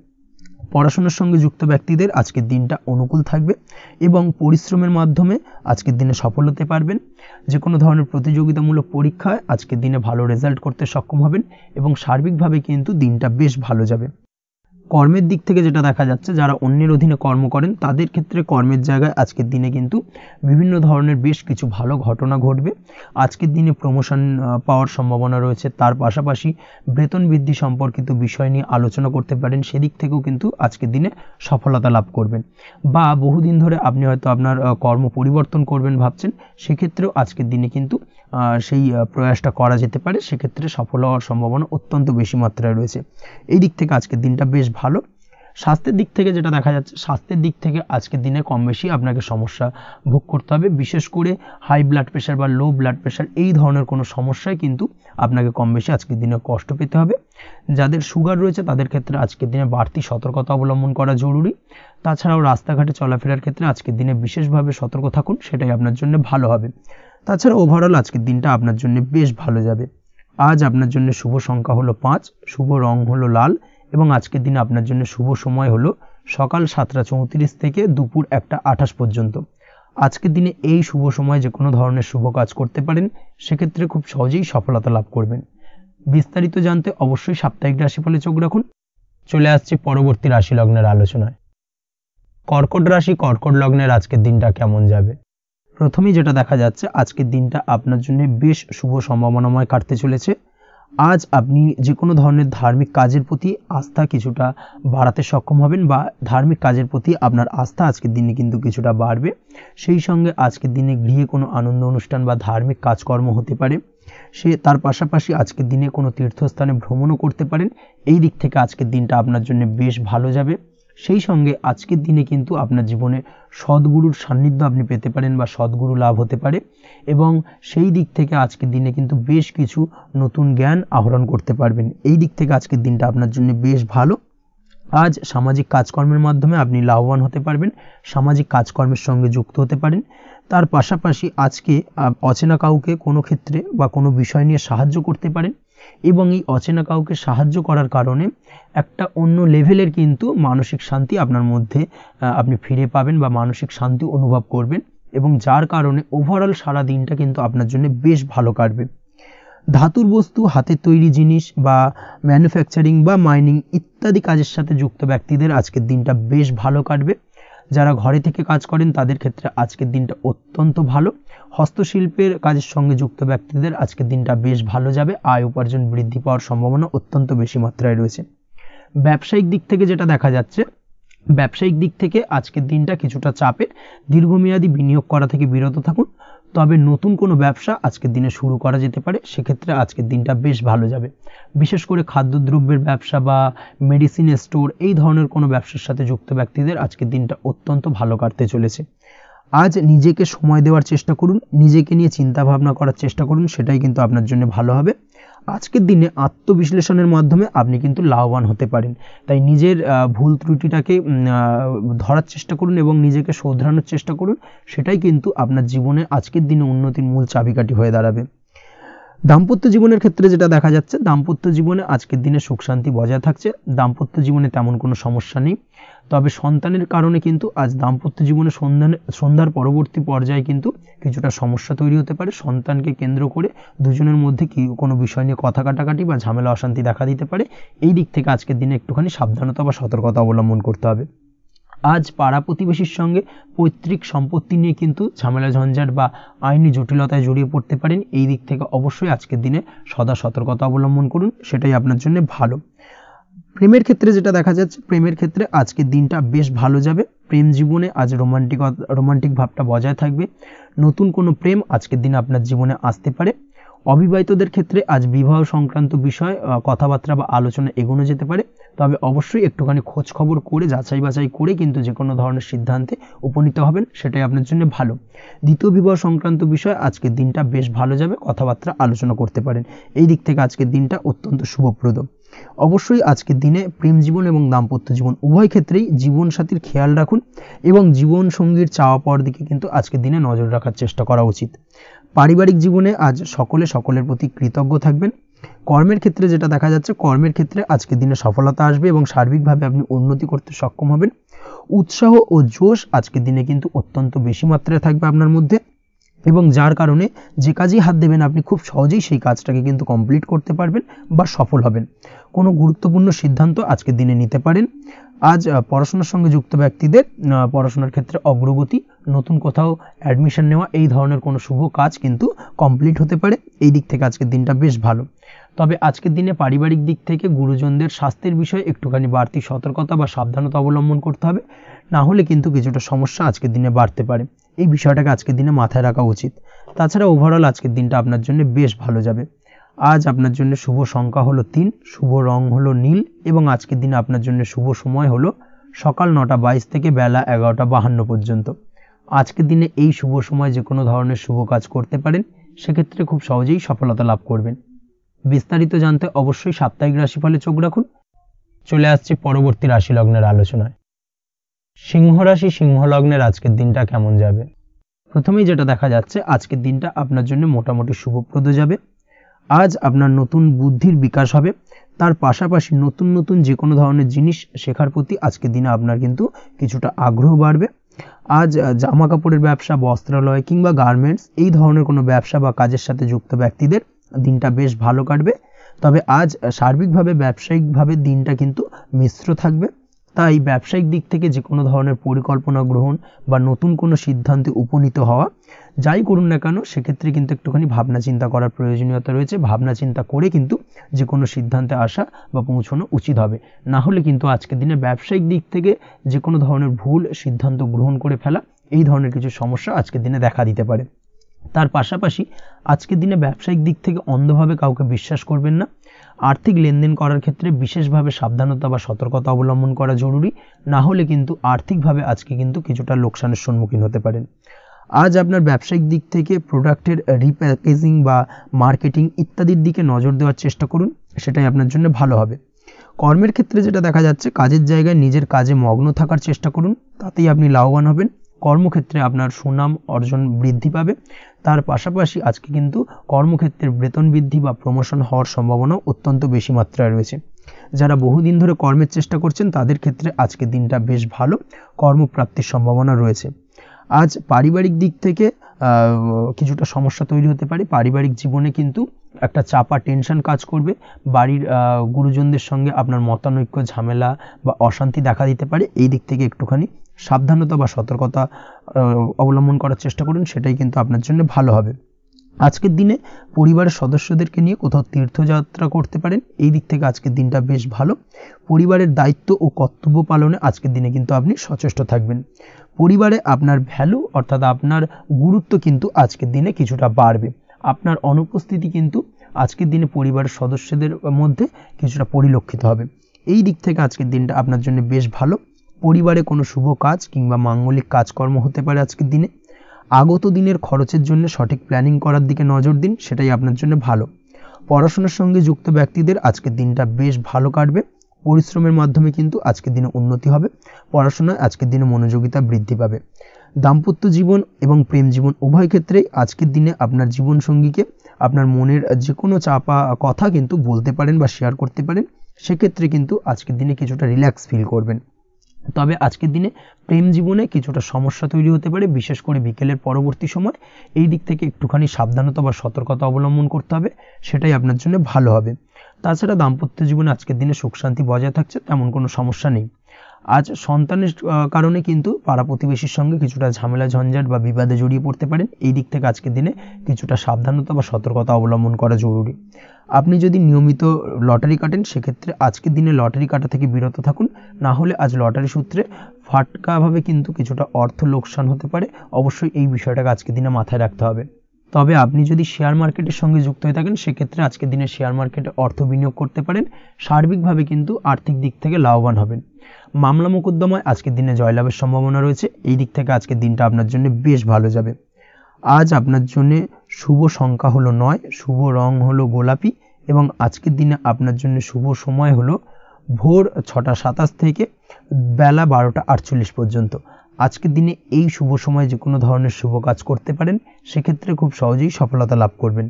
পড়াশোনার সঙ্গে যুক্ত ব্যক্তিদের আজকের দিনটা অনুকূল থাকবে এবং পরিশ্রমের মাধ্যমে আজকের দিনে সফল হতে পারবেন। যে কোনো ধরনের প্রতিযোগিতামূলক পরীক্ষায় আজকের দিনে ভালো রেজাল্ট করতে সক্ষম হবেন এবং সার্বিকভাবে কিন্তু দিনটা বেশ ভালো যাবে। কর্মের দিক থেকে যেটা দেখা যাচ্ছে, যারা অন্যের অধীনে কর্ম করেন তাদের ক্ষেত্রে কর্মের জায়গায় আজকের দিনে কিন্তু বিভিন্ন ধরনের বেশ কিছু ভালো ঘটনা ঘটবে। আজকের দিনে প্রমোশন পাওয়ার সম্ভাবনা রয়েছে, তার পাশাপাশি বেতন বৃদ্ধি সম্পর্কিত বিষয় নিয়ে আলোচনা করতে পারেন, সেদিক থেকেও কিন্তু আজকের দিনে সফলতা লাভ করবেন। বা বহুদিন ধরে আপনি হয়তো আপনার কর্ম পরিবর্তন করবেন ভাবছেন, সেক্ষেত্রেও আজকের দিনে কিন্তু সেই প্রয়াসটা করা যেতে পারে, সেক্ষেত্রে সফল হওয়ার সম্ভাবনা অত্যন্ত বেশি মাত্রায় রয়েছে। এই দিক থেকে আজকের দিনটা বেশ ভালো। স্বাস্থ্যের দিক থেকে যেটা দেখা যাচ্ছে, স্বাস্থ্যের দিক থেকে আজকের দিনে কম বেশি আপনাকে সমস্যা ভোগ করতে হবে, বিশেষ করে হাই ব্লাড প্রেশার বা লো ব্লাড প্রেশার এই ধরনের কোনো সমস্যায় কিন্তু আপনাকে কম বেশি আজকের দিনে কষ্ট পেতে হবে। যাদের সুগার রয়েছে তাদের ক্ষেত্রে আজকের দিনে বাড়তি সতর্কতা অবলম্বন করা জরুরি। তাছাড়াও রাস্তাঘাটে চলাফেরার ক্ষেত্রে আজকের দিনে বিশেষভাবে সতর্ক থাকুন, সেটাই আপনার জন্য ভালো হবে। তাছাড়া ওভারঅল আজকের দিনটা আপনার জন্য বেশ ভালো যাবে। আজ আপনার জন্য শুভ সংখ্যা হলো 5, শুভ রং হলো লাল, এবং আজকের দিনে আপনার জন্য শুভ সময় হলো সকাল 7:34 থেকে দুপুর 1:28 পর্যন্ত। আজকের দিনে এই শুভ সময় যে কোনো ধরনের শুভ কাজ করতে পারেন, সেক্ষেত্রে খুব সহজেই সফলতা লাভ করবেন। বিস্তারিত জানতে অবশ্যই সাপ্তাহিক রাশিফলে চোখ রাখুন। চলে আসছি পরবর্তী রাশি লগ্নের আলোচনায়। কর্কট রাশি, কর্কট লগ্নের আজকের দিনটা কেমন যাবে? প্রথমেই যেটা দেখা যাচ্ছে, আজকের দিনটা আপনার জন্য বেশ শুভ সম্ভাবনাময় কাটতে চলেছে। আজ আপনি যে কোনো ধরনের ধার্মিক কাজের প্রতি আস্থা কিছুটা বাড়াতে সক্ষম হবেন, বা ধার্মিক কাজের প্রতি আপনার আস্থা আজকের দিনে কিন্তু কিছুটা বাড়বে। সেই সঙ্গে আজকের দিনে গৃহে কোনো আনন্দ অনুষ্ঠান বা ধার্মিক কাজকর্ম হতে পারে। তার পাশাপাশি আজকের দিনে কোনো তীর্থস্থানে ভ্রমণও করতে পারেন। এই দিক থেকে আজকের দিনটা আপনার জন্য বেশ ভালো যাবে। সেই সঙ্গে আজকের দিনে কিন্তু আপনার জীবনে সদ্গুরুর সান্নিধ্য আপনি পেতে পারেন বা সদ্গুরু লাভ হতে পারে, এবং সেই দিক থেকে আজকের দিনে কিন্তু বেশ কিছু নতুন জ্ঞান আহরণ করতে পারবেন। এই দিক থেকে আজকের দিনটা আপনার জন্য বেশ ভালো। আজ সামাজিক কাজকর্মের মাধ্যমে আপনি লাভবান হতে পারবেন, সামাজিক কাজকর্মের সঙ্গে যুক্ত হতে পারেন। তার পাশাপাশি আজকে অচেনা কাউকে কোনো ক্ষেত্রে বা কোনো বিষয় নিয়ে সাহায্য করতে পারেন, এবং এই অচেনা কাউকে সাহায্য করার কারণে একটা অন্য লেভেলের কিন্তু মানসিক শান্তি আপনার মধ্যে আপনি ফিরে পাবেন বা মানসিক শান্তি অনুভব করবেন, এবং যার কারণে ওভারঅল সারা দিনটা কিন্তু আপনার জন্য বেশ ভালো কাটবে। ধাতুর বস্তু, হাতের তৈরি জিনিস বা ম্যানুফ্যাকচারিং বা মাইনিং ইত্যাদি কাজের সাথে যুক্ত ব্যক্তিদের আজকের দিনটা বেশ ভালো কাটবে। যারা ঘরে থেকে কাজ করেন তাদের ক্ষেত্রে আজকের দিনটা অত্যন্ত ভালো। হস্তশিল্পের কাজের সঙ্গে যুক্ত ব্যক্তিদের আজকের দিনটা বেশ ভালো যাবে। আয় উপার্জন বৃদ্ধি পাওয়ার সম্ভাবনা অত্যন্ত বেশি মাত্রায় রয়েছে। ব্যবসায়িক দিক থেকে যেটা দেখা যাচ্ছে, ব্যবসায়িক দিক থেকে আজকের দিনটা কিছুটা চাপের। দীর্ঘমেয়াদী বিনিয়োগ করা থেকে বিরত থাকুন, তবে নতুন কোনো ব্যবসা আজকের দিনে শুরু করা যেতে পারে, সেক্ষেত্রে আজকের দিনটা বেশ ভালো যাবে। বিশেষ করে খাদ্যদ্রব্যের ব্যবসা বা মেডিসিন স্টোর এই ধরনের কোনো ব্যবসার সাথে যুক্ত ব্যক্তিদের আজকের দিনটা অত্যন্ত ভালো কাটতে চলেছে। আজ নিজেকে সময় দেওয়ার চেষ্টা করুন, নিজেকে নিয়ে চিন্তা ভাবনা করার চেষ্টা করুন, সেটাই কিন্তু আপনার জন্য ভালো হবে। আজকের দিনে আত্মবিশ্লেষণের মাধ্যমে আপনি কিন্তু লাভবান হতে পারেন, তাই নিজের ভুল ত্রুটিটাকে ধরার চেষ্টা করুন এবং নিজেকে শোধরানোর চেষ্টা করুন, সেটাই কিন্তু আপনার জীবনে আজকের দিনে উন্নতির মূল চাবিকাঠি হয়ে দাঁড়াবে। দাম্পত্য জীবনের ক্ষেত্রে যেটা দেখা যাচ্ছে, দাম্পত্য জীবনে আজকের দিনে সুখ শান্তি বজায় থাকছে। দাম্পত্য জীবনে তেমন কোনো সমস্যা নেই, তবে সন্তানের কারণে কিন্তু আজ দাম্পত্য জীবনে সন্ধ্যার পরবর্তী পর্যায়ে কিন্তু কিছুটা সমস্যা তৈরি হতে পারে। সন্তানকে কেন্দ্র করে দুজনের মধ্যে কোনো বিষয় নিয়ে কথা কাটাকাটি বা ঝামেলা অশান্তি দেখা দিতে পারে। এই দিক থেকে আজকের দিনে একটুখানি সাবধানতা বা সতর্কতা অবলম্বন করতে হবে। আজ পাড়া প্রতিবেশীর সঙ্গে পৈতৃক সম্পত্তি নিয়ে কিন্তু ঝামেলা ঝঞ্ঝাট বা আইনি জটিলতায় জড়িয়ে পড়তে পারেন। এই দিক থেকে অবশ্যই আজকের দিনে সদা সতর্কতা অবলম্বন করুন, সেটাই আপনার জন্য ভালো। প্রেমের ক্ষেত্রে যেটা দেখা যাচ্ছে, প্রেমের ক্ষেত্রে আজকের দিনটা বেশ ভালো যাবে। প্রেম জীবনে আজ রোমান্টিক ভাবটা বজায় থাকবে। নতুন কোনো প্রেম আজকের দিনে আপনার জীবনে আসতে পারে। অবিবাহিতদের ক্ষেত্রে আজ বিবাহ সংক্রান্ত বিষয় কথাবার্তা বা আলোচনা এগোনো যেতে পারে, তবে অবশ্যই একটুখানি খোঁজ খবর করে যাচাই বাছাই করে কিন্তু যে কোনো ধরনের সিদ্ধান্তে উপনীত হবেন, সেটাই আপনার জন্য ভালো। দ্বিতীয় বিবাহ সংক্রান্ত বিষয় আজকের দিনটা বেশ ভালো যাবে, কথাবার্তা আলোচনা করতে পারেন। এই দিক থেকে আজকের দিনটা অত্যন্ত শুভপ্রদ। অবশ্যই আজকের দিনে প্রেম জীবন এবং দাম্পত্য জীবন উভয় ক্ষেত্রেই জীবনসাথীর খেয়াল রাখুন, এবং জীবন সঙ্গীর চাওয়া পাওয়ার দিকে কিন্তু আজকের দিনে নজর রাখার চেষ্টা করা উচিত। পারিবারিক জীবনে আজ সকলের প্রতি কৃতজ্ঞ থাকবেন। কর্মের ক্ষেত্রে যেটা দেখা যাচ্ছে, কর্মের ক্ষেত্রে আজকের দিনে সফলতা আসবে এবং সার্বিকভাবে আপনি উন্নতি করতে সক্ষম হবেন। উৎসাহ ও জোশ আজকের দিনে কিন্তু অত্যন্ত বেশি মাত্রায় থাকবে আপনার মধ্যে, এবং যার কারণে যে কাজেই হাত দেবেন আপনি খুব সহজেই সেই কাজটাকে কিন্তু কমপ্লিট করতে পারবেন বা সফল হবেন। কোনো গুরুত্বপূর্ণ সিদ্ধান্ত আজকের দিনে নিতে পারেন। আজ পড়াশোনার সঙ্গে যুক্ত ব্যক্তিদের পড়াশোনার ক্ষেত্রে অগ্রগতি, নতুন কোথাও অ্যাডমিশন নেওয়া, এই ধরনের কোনো শুভ কাজ কিন্তু কমপ্লিট হতে পারে। এই দিক থেকে আজকের দিনটা বেশ ভালো। তবে আজকের দিনে পারিবারিক দিক থেকে গুরুজনদের স্বাস্থ্যের বিষয়ে একটুখানি বাড়তি সতর্কতা বা সাবধানতা অবলম্বন করতে হবে, না হলে কিন্তু কিছুটা সমস্যা আজকের দিনে বাড়তে পারে। এই বিষয়টাকে আজকের দিনে মাথায় রাখা উচিত। তাছাড়া ওভারঅল আজকের দিনটা আপনার জন্য বেশ ভালো যাবে। আজ আপনার জন্য শুভ সংখ্যা হলো 3, শুভ রং হলো নীল, এবং আজকের দিনে আপনার জন্য শুভ সময় হলো সকাল 9:22 থেকে বেলা 11:52 পর্যন্ত। আজকের দিনে এই শুভ সময় যে কোনো ধরনের শুভ কাজ করতে পারেন, সেক্ষেত্রে খুব সহজেই সফলতা লাভ করবেন। বিস্তারিত জানতে অবশ্যই সাপ্তাহিক রাশিফলে চোখ রাখুন। চলে আসছে পরবর্তী রাশি লগ্নের আলোচনায়। সিংহ রাশি, সিংহ লগ্নের আজকের দিনটা কেমন যাবে? প্রথমেই যেটা দেখা যাচ্ছে, আজকের দিনটা আপনার জন্য মোটামুটি শুভপ্রদ যাবে। আজ আপনার নতুন বুদ্ধির বিকাশ হবে, তার পাশাপাশি নতুন যে কোনো ধরনের জিনিস শেখার প্রতি আজকের দিনে আপনার কিন্তু কিছুটা আগ্রহ বাড়বে। আজ জামা কাপড়ের ব্যবসা, বস্ত্রালয় কিংবা গার্মেন্টস এই ধরনের কোনো ব্যবসা বা কাজের সাথে যুক্ত ব্যক্তিদের দিনটা বেশ ভালো কাটবে। তবে আজ সার্বিকভাবে ব্যবসায়িকভাবে দিনটা কিন্তু মিশ্র থাকবে। তাই ব্যবসায়িক দিক থেকে যে কোনো ধরনের পরিকল্পনা গ্রহণ বা নতুন কোনো সিদ্ধান্তে উপনীত হওয়া, যাই করুন না কেন সেক্ষেত্রে কিন্তু একটুখানি ভাবনা চিন্তা করার প্রয়োজনীয়তা রয়েছে। ভাবনা চিন্তা করে কিন্তু যে কোনো সিদ্ধান্তে আসা বা পৌঁছানো উচিত হবে, না হলে কিন্তু আজকের দিনে ব্যবসায়িক দিক থেকে যে কোনো ধরনের ভুল সিদ্ধান্ত গ্রহণ করে ফেলা, এই ধরনের কিছু সমস্যা আজকের দিনে দেখা দিতে পারে। তার পাশাপাশি আজকের দিনে ব্যবসায়িক দিক থেকে অন্ধভাবে কাউকে বিশ্বাস করবেন না। আর্থিক লেনদেন করার ক্ষেত্রে বিশেষভাবে সাবধানতা বা সতর্কতা অবলম্বন করা জরুরি, না হলে কিন্তু আর্থিকভাবে আজকে কিন্তু কিছুটা লোকসানের সম্মুখীন হতে পারেন। আজ আপনার ব্যবসায়িক দিক থেকে প্রোডাক্টের রিপ্যাকেজিং বা মার্কেটিং ইত্যাদির দিকে নজর দেওয়ার চেষ্টা করুন, সেটাই আপনার জন্য ভালো হবে। কর্মের ক্ষেত্রে যেটা দেখা যাচ্ছে, কাজের জায়গায় নিজের কাজে মগ্ন থাকার চেষ্টা করুন, তাতেই আপনি লাভবান হবেন। কর্মক্ষেত্রে আপনার সুনাম অর্জন বৃদ্ধি পাবে। তার পাশাপাশি আজকে কিন্তু কর্মক্ষেত্রের বেতন বৃদ্ধি বা প্রমোশন হওয়ার সম্ভাবনাও অত্যন্ত বেশি মাত্রায় রয়েছে। যারা বহুদিন ধরে কর্মের চেষ্টা করছেন তাদের ক্ষেত্রে আজকের দিনটা বেশ ভালো, কর্মপ্রাপ্তির সম্ভাবনা রয়েছে। আজ পারিবারিক দিক থেকে কিছুটা সমস্যা তৈরি হতে পারে। পারিবারিক জীবনে কিন্তু একটা চাপা টেনশন কাজ করবে। বাড়ির গুরুজনদের সঙ্গে আপনার মতানৈক্য, ঝামেলা বা অশান্তি দেখা দিতে পারে। এই দিক থেকে একটুখানি সাবধানতা বা সতর্কতা অবলম্বন করার চেষ্টা করুন, সেটাই কিন্তু আপনার জন্য ভালো হবে। আজকের দিনে পরিবারের সদস্যদেরকে নিয়ে কোথাও তীর্থযাত্রা করতে পারেন, এই দিক থেকে আজকের দিনটা বেশ ভালো। পরিবারের দায়িত্ব ও কর্তব্য পালনে আজকের দিনে কিন্তু আপনি সচেষ্ট থাকবেন। পরিবারে আপনার ভ্যালু অর্থাৎ আপনার গুরুত্ব কিন্তু আজকের দিনে কিছুটা বাড়বে। আপনার অনুপস্থিতি কিন্তু আজকের দিনে পরিবারের সদস্যদের মধ্যে কিছুটা পরিলক্ষিত হবে। এই দিক থেকে আজকের দিনটা আপনার জন্য বেশ ভালো। পরিবারে কোনো শুভ কাজ কিংবা মাঙ্গলিক কাজকর্ম হতে পারে আজকের দিনে। আগত দিনের খরচের জন্য সঠিক প্ল্যানিং করার দিকে নজর দিন, সেটাই আপনার জন্য ভালো। পড়াশোনার সঙ্গে যুক্ত ব্যক্তিদের আজকের দিনটা বেশ ভালো কাটবে। পরিশ্রমের মাধ্যমে কিন্তু আজকের দিনে উন্নতি হবে। পড়াশোনায় আজকের দিনে মনোযোগিতা বৃদ্ধি পাবে। দাম্পত্য জীবন এবং প্রেম জীবন উভয় ক্ষেত্রেই আজকের দিনে আপনার জীবনসঙ্গীকে আপনার মনের যে কোনো চাপা কথা কিন্তু বলতে পারেন বা শেয়ার করতে পারেন। সেক্ষেত্রে কিন্তু আজকের দিনে কিছুটা রিল্যাক্স ফিল করবেন। তবে আজকের দিনে প্রেম জীবনে কিছুটা সমস্যা তৈরি হতে পারে, বিশেষ করে বিকেলের পরবর্তী সময়। এই দিক থেকে একটুখানি সাবধানতা বা সতর্কতা অবলম্বন করতে হবে, সেটাই আপনার জন্য ভালো হবে। তাছাড়া দাম্পত্য জীবনে আজকের দিনে সুখ শান্তি বজায় থাকছে, তেমন কোনো সমস্যা নেই। আজ সন্তানের কারণে কিন্তু পাড়া প্রতিবেশীর সঙ্গে কিছুটা ঝামেলা ঝঞ্ঝাট বা বিবাদে জড়িয়ে পড়তে পারেন। এই দিক থেকে আজকের দিনে কিছুটা সাবধানতা বা সতর্কতা অবলম্বন করা জরুরি। আপনি যদি নিয়মিত লটারি কাটেন সেক্ষেত্রে আজকের দিনে লটারি কাটা থেকে বিরত থাকুন, না হলে আজ লটারি সূত্রে ফাটকাভাবে কিন্তু কিছুটা অর্থ লোকসান হতে পারে। অবশ্যই এই বিষয়টাকে আজকের দিনে মাথায় রাখতে হবে। তবে আপনি যদি শেয়ার মার্কেটের সঙ্গে যুক্ত হয়ে থাকেন সেক্ষেত্রে আজকের দিনে শেয়ার মার্কেটে অর্থ বিনিয়োগ করতে পারেন। সার্বিকভাবে কিন্তু আর্থিক দিক থেকে লাভবান হবেন। মামলা মোকদ্দমায় আজকের দিনে জয়লাভের সম্ভাবনা রয়েছে। এই দিক থেকে আজকের দিনটা আপনার জন্য বেশ ভালো যাবে। আজ আপনার জন্য শুভ সংখ্যা হলো 9, শুভ রং হলো গোলাপি এবং আজকের দিনে আপনার জন্য শুভ সময় হলো ভোর 6টা 27 থেকে বেলা 12টা 48 পর্যন্ত। আজকের দিনে এই শুভ সময় যে কোনো ধরনের শুভ কাজ করতে পারেন, সেক্ষেত্রে খুব সহজেই সফলতা লাভ করবেন।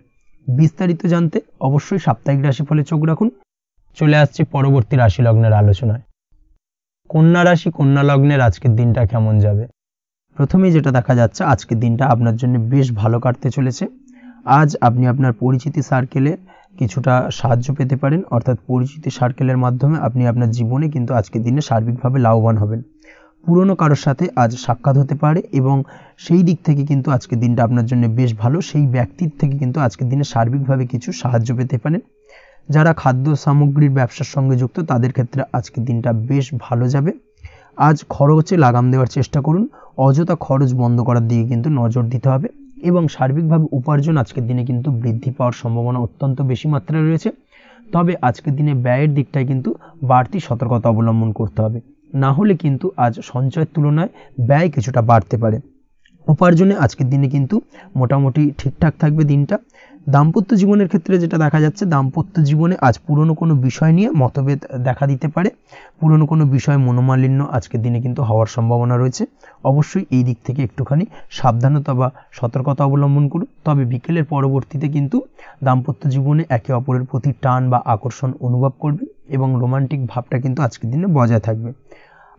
বিস্তারিত জানতে অবশ্যই সাপ্তাহিক রাশিফলে চোখ রাখুন। চলে আসছে পরবর্তী রাশি লগ্নের আলোচনায়। কন্যা রাশি, কন্যা লগ্নের আজকের দিনটা কেমন যাবে? প্রথমেই যেটা দেখা যাচ্ছে, আজকের দিনটা আপনার জন্য বেশ ভালো কাটতে চলেছে। আজ আপনি আপনার পরিচিতি সার্কেলে কিছুটা সাহায্য পেতে পারেন, অর্থাৎ পরিচিতি সার্কেলের মাধ্যমে আপনি আপনার জীবনে কিন্তু আজকের দিনে সার্বিকভাবে লাভবান হবেন। পুরনো কারোর সাথে আজ সাক্ষাৎ হতে পারে এবং সেই দিক থেকে কিন্তু আজকের দিনটা আপনার জন্য বেশ ভালো। সেই ব্যক্তির থেকে কিন্তু আজকের দিনে সার্বিকভাবে কিছু সাহায্য পেতে পারেন। যারা খাদ্য সামগ্রীর ব্যবসার সঙ্গে যুক্ত তাদের ক্ষেত্রে আজকের দিনটা বেশ ভালো যাবে। আজ খরচে লাগাম দেওয়ার চেষ্টা করুন, অযথা খরচ বন্ধ করার দিকে কিন্তু নজর দিতে হবে এবং সার্বিকভাবে উপার্জন আজকের দিনে কিন্তু বৃদ্ধি পাওয়ার সম্ভাবনা অত্যন্ত বেশি মাত্রায় রয়েছে। তবে আজকের দিনে ব্যয়ের দিকটায় কিন্তু বাড়তি সতর্কতা অবলম্বন করতে হবে, না হলে কিন্তু আজ সঞ্চয়ের তুলনায় ব্যয় কিছুটা বাড়তে পারে। উপার্জনে আজকের দিনে কিন্তু মোটামুটি ঠিকঠাক থাকবে দিনটা। দাম্পত্য জীবনের ক্ষেত্রে যেটা দেখা যাচ্ছে, দাম্পত্য জীবনে আজ পুরনো কোনো বিষয় নিয়ে মতভেদ দেখা দিতে পারে। পুরনো কোনো বিষয় মনোমালিন্য আজকের দিনে কিন্তু হওয়ার সম্ভাবনা রয়েছে। অবশ্যই এই দিক থেকে একটুখানি সাবধানতা বা সতর্কতা অবলম্বন করুন। তবে বিকেলের পরবর্তীতে কিন্তু দাম্পত্য জীবনে একে অপরের প্রতি টান বা আকর্ষণ অনুভব করবে এবং রোমান্টিক ভাবটা কিন্তু আজকের দিনে বজায় থাকবে।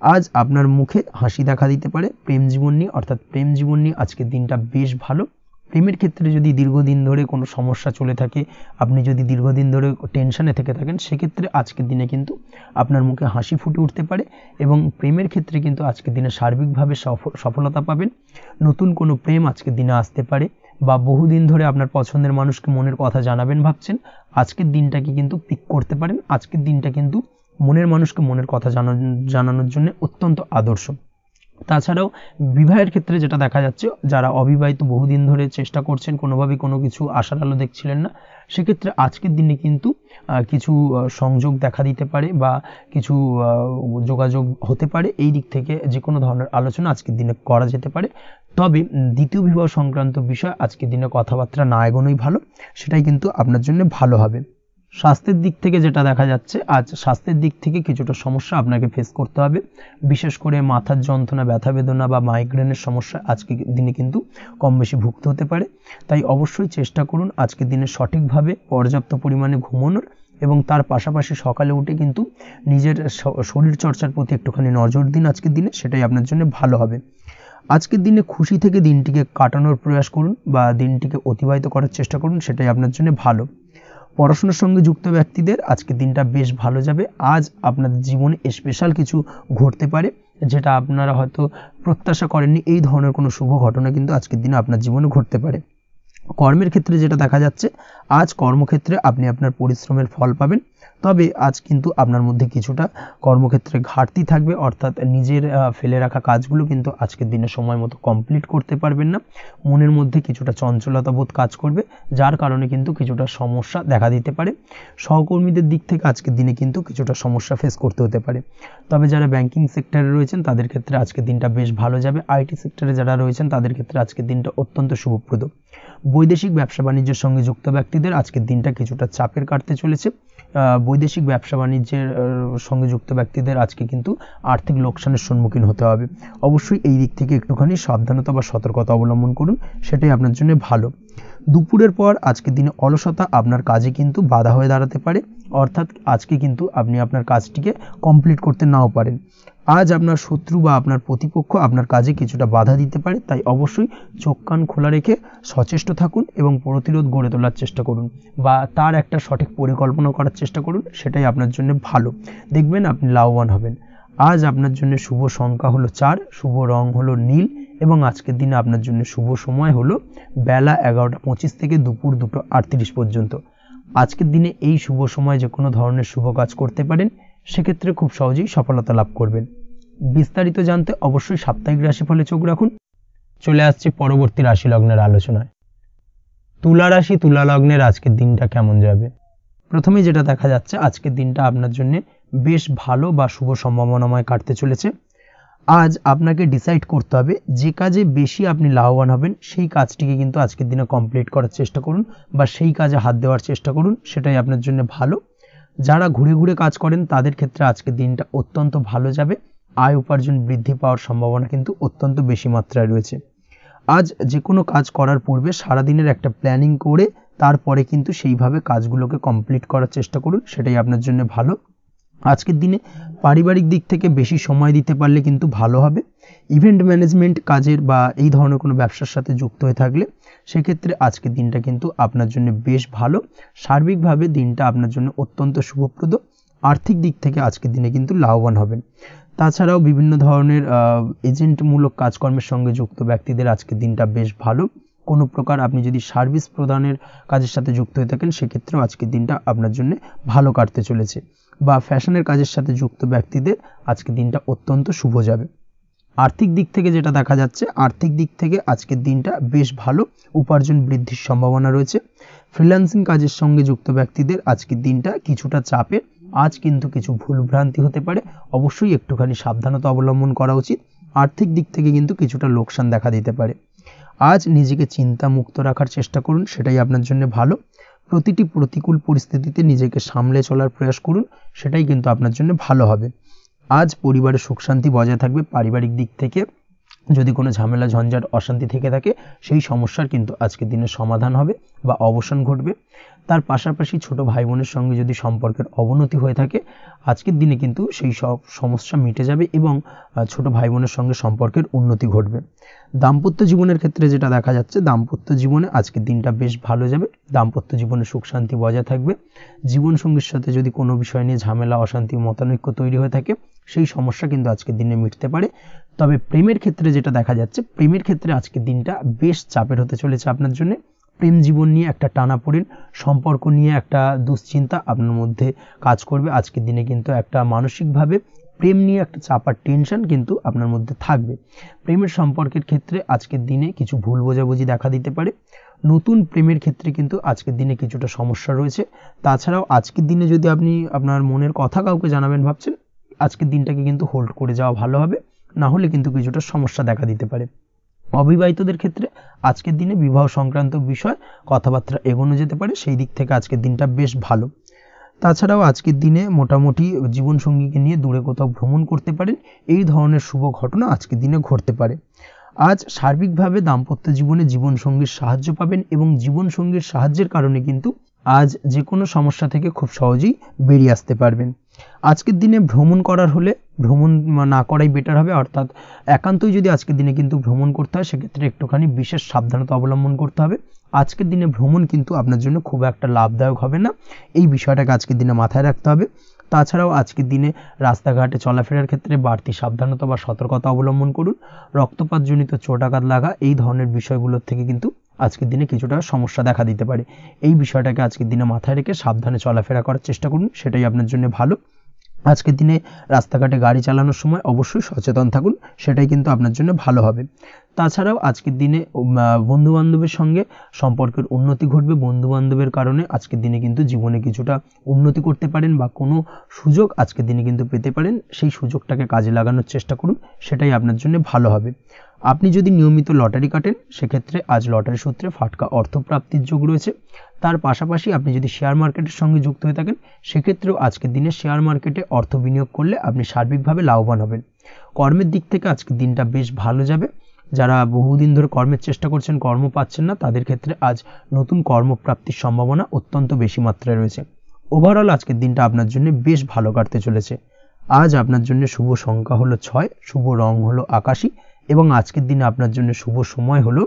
আজ আপনার মুখে হাসি দেখা দিতে পারে। প্রেম জীবন নিয়ে অর্থাৎ প্রেম জীবন নিয়ে আজকের দিনটা বেশ ভালো। প্রেমের ক্ষেত্রে যদি দীর্ঘদিন ধরে কোনো সমস্যা চলে থাকে, আপনি যদি দীর্ঘদিন ধরে টেনশনে থেকে থাকেন, সেক্ষেত্রে আজকের দিনে কিন্তু আপনার মুখে হাসি ফুটে উঠতে পারে এবং প্রেমের ক্ষেত্রে কিন্তু আজকের দিনে সার্বিকভাবে সফলতা পাবেন। নতুন কোনো প্রেম আজকের দিনে আসতে পারে, বা বহুদিন ধরে আপনার পছন্দের মানুষকে মনের কথা জানাবেন ভাবছেন, আজকের দিনটাকে কিন্তু পিক করতে পারেন। আজকের দিনটা কিন্তু মনের মানুষকে মনের কথা জানানোর জন্য অত্যন্ত আদর্শ। তাছাড়াও বিবাহের ক্ষেত্রে যেটা দেখা যাচ্ছে, যারা অবিবাহিত বহুদিন ধরে চেষ্টা করছেন, কোনোভাবেই কোনো কিছু আশার আলো দেখছিলেন না, সেক্ষেত্রে আজকের দিনে কিন্তু কিছু সংযোগ দেখা দিতে পারে বা কিছু যোগাযোগ হতে পারে। এই দিক থেকে যে কোনো ধরনের আলোচনা আজকের দিনে করা যেতে পারে। তবে দ্বিতীয় বিবাহ সংক্রান্ত বিষয় আজকের দিনে কথাবার্তা না এগোনোই ভালো, সেটাই কিন্তু আপনার জন্য ভালো হবে। স্বাস্থ্যের দিক থেকে যেটা দেখা যাচ্ছে, আজ স্বাস্থ্যের দিক থেকে কিছুটা সমস্যা আপনাকে ফেস করতে হবে। বিশেষ করে মাথার যন্ত্রণা, ব্যথা বেদনা বা মাইগ্রেনের সমস্যা আজকের দিনে কিন্তু কম বেশি ভুগতে হতে পারে। তাই অবশ্যই চেষ্টা করুন আজকের দিনে সঠিকভাবে পর্যাপ্ত পরিমাণে ঘুমানোর, এবং তার পাশাপাশি সকালে উঠে কিন্তু নিজের শরীর চর্চার প্রতি একটুখানি নজর দিন আজকের দিনে, সেটাই আপনার জন্য ভালো হবে। আজকের দিনে খুশি থেকে দিনটিকে কাটানোর প্রয়াস করুন বা দিনটিকে অতিবাহিত করার চেষ্টা করুন, সেটাই আপনার জন্য ভালো। পড়াশোনার সঙ্গে যুক্ত ব্যক্তিদের আজকের দিনটা বেশ ভালো যাবে। আজ আপনাদের জীবনে স্পেশাল কিছু ঘটতে পারে, যেটা আপনারা হয়তো প্রত্যাশা করেননি। এই ধরনের কোনো শুভ ঘটনা কিন্তু আজকের দিনে আপনার জীবনে ঘটতে পারে। কর্মের ক্ষেত্রে যেটা দেখা যাচ্ছে, আজ কর্মক্ষেত্রে আপনি আপনার পরিশ্রমের ফল পাবেন। তবে আজ কিন্তু আপনার মধ্যে কিছুটা কর্মক্ষেত্রে ঘাটতি থাকবে, অর্থাৎ নিজের ফেলে রাখা কাজগুলো কিন্তু আজকের দিনে সময় মতো কমপ্লিট করতে পারবেন না। মনের মধ্যে কিছুটা চঞ্চলতা বোধ কাজ করবে, যার কারণে কিন্তু কিছুটা সমস্যা দেখা দিতে পারে। সহকর্মীদের দিক থেকে আজকের দিনে কিন্তু কিছুটা সমস্যা ফেস করতে হতে পারে। তবে যারা ব্যাংকিং সেক্টরে রয়েছেন তাদের ক্ষেত্রে আজকের দিনটা বেশ ভালো যাবে। আইটি সেক্টরে যারা রয়েছেন তাদের ক্ষেত্রে আজকের দিনটা অত্যন্ত শুভপ্রদ। বৈদেশিক ব্যবসা বাণিজ্যের সঙ্গে যুক্ত ব্যক্তিদের আজকের দিনটা কিছুটা চাপের কাটতে চলেছে। বৈদেশিক ব্যবসা বাণিজ্যের সঙ্গে যুক্ত ব্যক্তিদের আজকে কিন্তু আর্থিক লোকসানের সম্মুখীন হতে হবে। অবশ্যই এই দিক থেকে একটুখানি সাবধানতা বা সতর্কতা অবলম্বন করুন, সেটাই আপনার জন্য ভালো। দুপুরের পর আজকের দিনে অলসতা আপনার কাজে কিন্তু বাধা হয়ে দাঁড়াতে পারে, অর্থাৎ আজকে কিন্তু আপনি আপনার কাজটিকে কমপ্লিট করতে নাও পারেন। আজ আপনার শত্রু বা আপনার প্রতিপক্ষ আপনার কাজে কিছুটা বাধা দিতে পারে, তাই অবশ্যই চোখ কান খোলা রেখে সচেষ্ট থাকুন এবং প্রতিরোধ গড়ে তোলার চেষ্টা করুন বা তার একটা সঠিক পরিকল্পনা করার চেষ্টা করুন, সেটাই আপনার জন্য ভালো। দেখবেন আপনি লাভবান হবেন। আজ আপনার জন্য শুভ সংখ্যা হলো 4, শুভ রং হলো নীল, এবং আজকের দিনে আপনার জন্য শুভ সময় হলো বেলা 11:25 থেকে দুপুর 2:38 পর্যন্ত। আজকের দিনে এই শুভ সময় যে কোনো ধরনের শুভ কাজ করতে পারেন, সেক্ষেত্রে খুব সহজেই সফলতা লাভ করবেন। বিস্তারিত জানতে অবশ্যই সাপ্তাহিক রাশিফলে চোখ রাখুন। চলে আসছে পরবর্তী রাশি লগ্নের আলোচনায়। তুলা রাশি, তুলা লগ্নের আজকের দিনটা কেমন যাবে? প্রথমে যেটা দেখা যাচ্ছে, আজকের দিনটা আপনার জন্য বেশ ভালো বা শুভ সম্ভাবনাময় কাটতে চলেছে। আজ আপনাকে ডিসাইড করতে হবে যে কাজে বেশি আপনি লাভবান হবেন, সেই কাজটিকে কিন্তু আজকের দিনে কমপ্লিট করার চেষ্টা করুন বা সেই কাজে হাত দেওয়ার চেষ্টা করুন, সেটাই আপনার জন্য ভালো। যারা ঘুরে ঘুরে কাজ করেন তাদের ক্ষেত্রে আজকের দিনটা অত্যন্ত ভালো যাবে। আয় উপার্জন বৃদ্ধি পাওয়ার সম্ভাবনা কিন্তু অত্যন্ত বেশি মাত্রায় রয়েছে। আজ যে কোনো কাজ করার পূর্বে সারাদিনের একটা প্ল্যানিং করে তারপরে কিন্তু সেইভাবে কাজগুলোকে কমপ্লিট করার চেষ্টা করুন, সেটাই আপনার জন্য ভালো। আজকের দিনে পারিবারিক দিক থেকে বেশি সময় দিতে পারলে কিন্তু ভালো হবে। ইভেন্ট ম্যানেজমেন্ট কাজের বা এই ধরনের কোনো ব্যবসার সাথে যুক্ত হয়ে থাকলে সেক্ষেত্রে আজকের দিনটা কিন্তু আপনার জন্য বেশ ভালো। সার্বিকভাবে দিনটা আপনার জন্য অত্যন্ত শুভপ্রদ। আর্থিক দিক থেকে আজকের দিনে কিন্তু লাভবান হবেন। তাছাড়াও বিভিন্ন ধরনের এজেন্টমূলক কাজকর্মের সঙ্গে যুক্ত ব্যক্তিদের আজকের দিনটা বেশ ভালো। কোনো প্রকার আপনি যদি সার্ভিস প্রদানের কাজের সাথে যুক্ত হয়ে থাকেন, সেক্ষেত্রেও আজকের দিনটা আপনার জন্য ভালো কাটতে চলেছে। বা ফ্যাশনের কাজের সাথে যুক্ত ব্যক্তিদের আজকের দিনটা অত্যন্ত শুভ যাবে। আর্থিক দিক থেকে যেটা দেখা যাচ্ছে, আর্থিক দিক থেকে আজকের দিনটা বেশ ভালো, উপার্জন বৃদ্ধির সম্ভাবনা রয়েছে। ফ্রিল্যান্সিং কাজের সঙ্গে যুক্ত ব্যক্তিদের আজকের দিনটা কিছুটা চাপের। আজ কিন্তু কিছু ভুলভ্রান্তি হতে পারে, অবশ্যই একটুখানি সাবধানতা অবলম্বন করা উচিত। আর্থিক দিক থেকে কিন্তু কিছুটা লোকসান দেখা দিতে পারে। আজ নিজেকে চিন্তা মুক্ত রাখার চেষ্টা করুন, সেটাই আপনার জন্য ভালো। প্রতিটি প্রতিকূল পরিস্থিতিতে নিজেকে সামলে চলার প্রয়াস করুন, সেটাই কিন্তু আপনার জন্য ভালো হবে। আজ পরিবারের সুখ শান্তি বজায় থাকবে। পারিবারিক দিক থেকে যদি কোনো ঝামেলা ঝঞ্ঝাট অশান্তি থেকে থাকে সেই সমস্যার কিন্তু আজকের দিনে সমাধান হবে বা অবসান ঘটবে। তার পাশাপাশি ছোট ভাই বোনের সঙ্গে যদি সম্পর্কের অবনতি হয়ে থাকে আজকের দিনে কিন্তু সেই সব সমস্যা মিটে যাবে এবং ছোট ভাই বোনের সঙ্গে সম্পর্কের উন্নতি ঘটবে। দাম্পত্য জীবনের ক্ষেত্রে যেটা দেখা যাচ্ছে, দাম্পত্য জীবনে আজকের দিনটা বেশ ভালো যাবে। দাম্পত্য জীবনে সুখ শান্তি বজায় থাকবে। জীবনসঙ্গীর সাথে যদি কোনো বিষয় নিয়ে ঝামেলা অশান্তি মতানৈক্য তৈরি হয়ে থাকে সেই সমস্যা কিন্তু আজকের দিনে মিটতে পারে। তবে প্রেমের ক্ষেত্রে যেটা দেখা যাচ্ছে, প্রেমের ক্ষেত্রে আজকের দিনটা বেশ চাপের হতে চলেছে আপনার জন্য। প্রেম জীবন নিয়ে একটা টানাপোড়েন, সম্পর্ক নিয়ে একটা দুশ্চিন্তা আপনার মধ্যে কাজ করবে। আজকের দিনে কিন্তু একটা মানসিকভাবে প্রেম নিয়ে একটা চাপার টেনশন কিন্তু আপনার মধ্যে থাকবে। প্রেমের সম্পর্কের ক্ষেত্রে আজকের দিনে কিছু ভুল বোঝাবুঝি দেখা দিতে পারে। নতুন প্রেমের ক্ষেত্রে কিন্তু আজকের দিনে কিছুটা সমস্যা রয়েছে। তাছাড়াও আজকের দিনে যদি আপনি আপনার মনের কথা কাউকে জানাবেন ভাবছেন, আজকের দিনটাকে কিন্তু হোল্ড করে যাওয়া ভালো হবে, না হলে কিন্তু কিছুটা সমস্যা দেখা দিতে পারে। অবিবাহিতদের ক্ষেত্রে আজকের দিনে বিবাহ সংক্রান্ত বিষয় কথাবার্তা এগোনো যেতে পারে, সেই দিক থেকে আজকের দিনটা বেশ ভালো। তাছাড়াও আজকের দিনে মোটামুটি জীবনসঙ্গীকে নিয়ে দূরে কোথাও ভ্রমণ করতে পারেন, এই ধরনের শুভ ঘটনা আজকের দিনে ঘটতে পারে। আজ সার্বিকভাবে দাম্পত্য জীবনে জীবনসঙ্গীর সাহায্য পাবেন এবং জীবনসঙ্গীর সাহায্যের কারণে কিন্তু আজ যে কোনো সমস্যা থেকে খুব সহজেই বেরিয়ে আসতে পারবেন। আজকের দিনে ভ্রমণ করার হলে ভ্রমণ না করাই বেটার হবে, অর্থাৎ একান্তই যদি আজকের দিনে কিন্তু ভ্রমণ করতে হয় সেক্ষেত্রে একটুখানি বিশেষ সাবধানতা অবলম্বন করতে হবে। আজকের দিনে ভ্রমণ কিন্তু আপনার জন্য খুব একটা লাভদায়ক হবে না, এই বিষয়টাকে আজকের দিনে মাথায় রাখতে হবে। তাছাড়াও আজকের দিনে রাস্তাঘাটে চলাফেরার ক্ষেত্রে বাড়তি সাবধানতা বা সতর্কতা অবলম্বন করুন। রক্তপাতজনিত চোটাঘাত লাগা এই ধরনের বিষয়গুলোর থেকে কিন্তু আজকের দিনে কিছুটা সমস্যা দেখা দিতে পারে। এই বিষয়টাকে আজকের দিনে মাথায় রেখে সাবধানে চলাফেরা করার চেষ্টা করুন, সেটাই আপনার জন্য ভালো। আজকের দিনে রাস্তাঘাটে গাড়ি চালানোর সময় অবশ্যই সচেতন থাকুন, সেটাই কিন্তু আপনার জন্য ভালো হবে। তাছাড়াও আজকের দিনে বন্ধুবান্ধবের সঙ্গে সম্পর্কের উন্নতি ঘটবে। বন্ধুবান্ধবের কারণে আজকের দিনে কিন্তু জীবনে কিছুটা উন্নতি করতে পারেন বা কোনো সুযোগ আজকের দিনে কিন্তু পেতে পারেন, সেই সুযোগটাকে কাজে লাগানোর চেষ্টা করুন, সেটাই আপনার জন্য ভালো হবে। আপনি যদি নিয়মিত লটারি কাটেন সেক্ষেত্রে আজ লটারি সূত্রে ফাটকা অর্থপ্রাপ্তির যোগ রয়েছে। তার পাশাপাশি আপনি যদি শেয়ার মার্কেটের সঙ্গে যুক্ত হয়ে থাকেন সেক্ষেত্রেও আজকের দিনে শেয়ার মার্কেটে অর্থ বিনিয়োগ করলে আপনি সার্বিকভাবে লাভবান হবেন। কর্মের দিক থেকে আজকের দিনটা বেশ ভালো যাবে। যারা বহুদিন ধরে কর্মের চেষ্টা করছেন, কর্ম পাচ্ছেন না, তাদের ক্ষেত্রে আজ নতুন কর্মপ্রাপ্তির সম্ভাবনা অত্যন্ত বেশি মাত্রায় রয়েছে। ওভারঅল আজকের দিনটা আপনার জন্য বেশ ভালো কাটতে চলেছে। আজ আপনার জন্য শুভ সংখ্যা হলো 6, শুভ রং হলো আকাশী এবং আজকের দিনে আপনার জন্য শুভ সময় হলো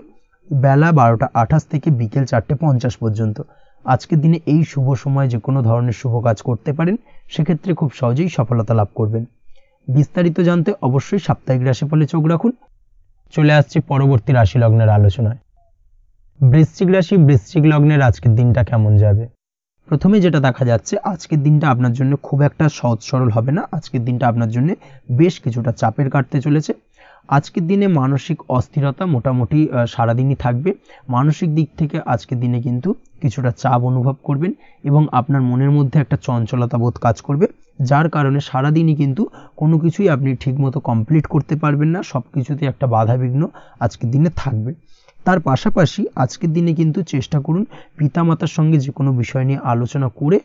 বেলা 12:28 থেকে বিকেল 4:50 পর্যন্ত। আজকের দিনে এই শুভ সময় যে কোনো ধরনের শুভ কাজ করতে পারেন, সেক্ষেত্রে খুব সহজেই সফলতা লাভ করবেন। বিস্তারিত জানতে অবশ্যই সাপ্তাহিক রাশিফলে চোখ রাখুন। চলে আসছে পরবর্তী রাশি লগ্নের আলোচনায়। বৃশ্চিক রাশি, বৃশ্চিক লগ্নের আজকের দিনটা কেমন যাবে? প্রথমে যেটা দেখা যাচ্ছে, আজকের দিনটা আপনার জন্য খুব একটা সহজ সরল হবে না। আজকের দিনটা আপনার জন্য বেশ কিছুটা চাপের কাটতে চলেছে। আজকের দিনে মানসিক অস্থিরতা মোটামুটি সারাদিনই থাকবে। মানসিক দিক থেকে আজকের দিনে কিন্তু কিছুটা চাপ অনুভব করবেন এবং আপনার মনের মধ্যে একটা চঞ্চলতা বোধ কাজ করবে, যার কারণে সারাদিনই কিন্তু কোনো কিছুই আপনি ঠিকমতো কমপ্লিট করতে পারবেন না। সব কিছুতে একটা বাধা বিঘ্ন আজকের দিনে থাকবে। তার পাশাপাশি আজকের দিনে কিন্তু চেষ্টা করুন পিতামাতার সঙ্গে যে কোনো বিষয় নিয়ে আলোচনা করে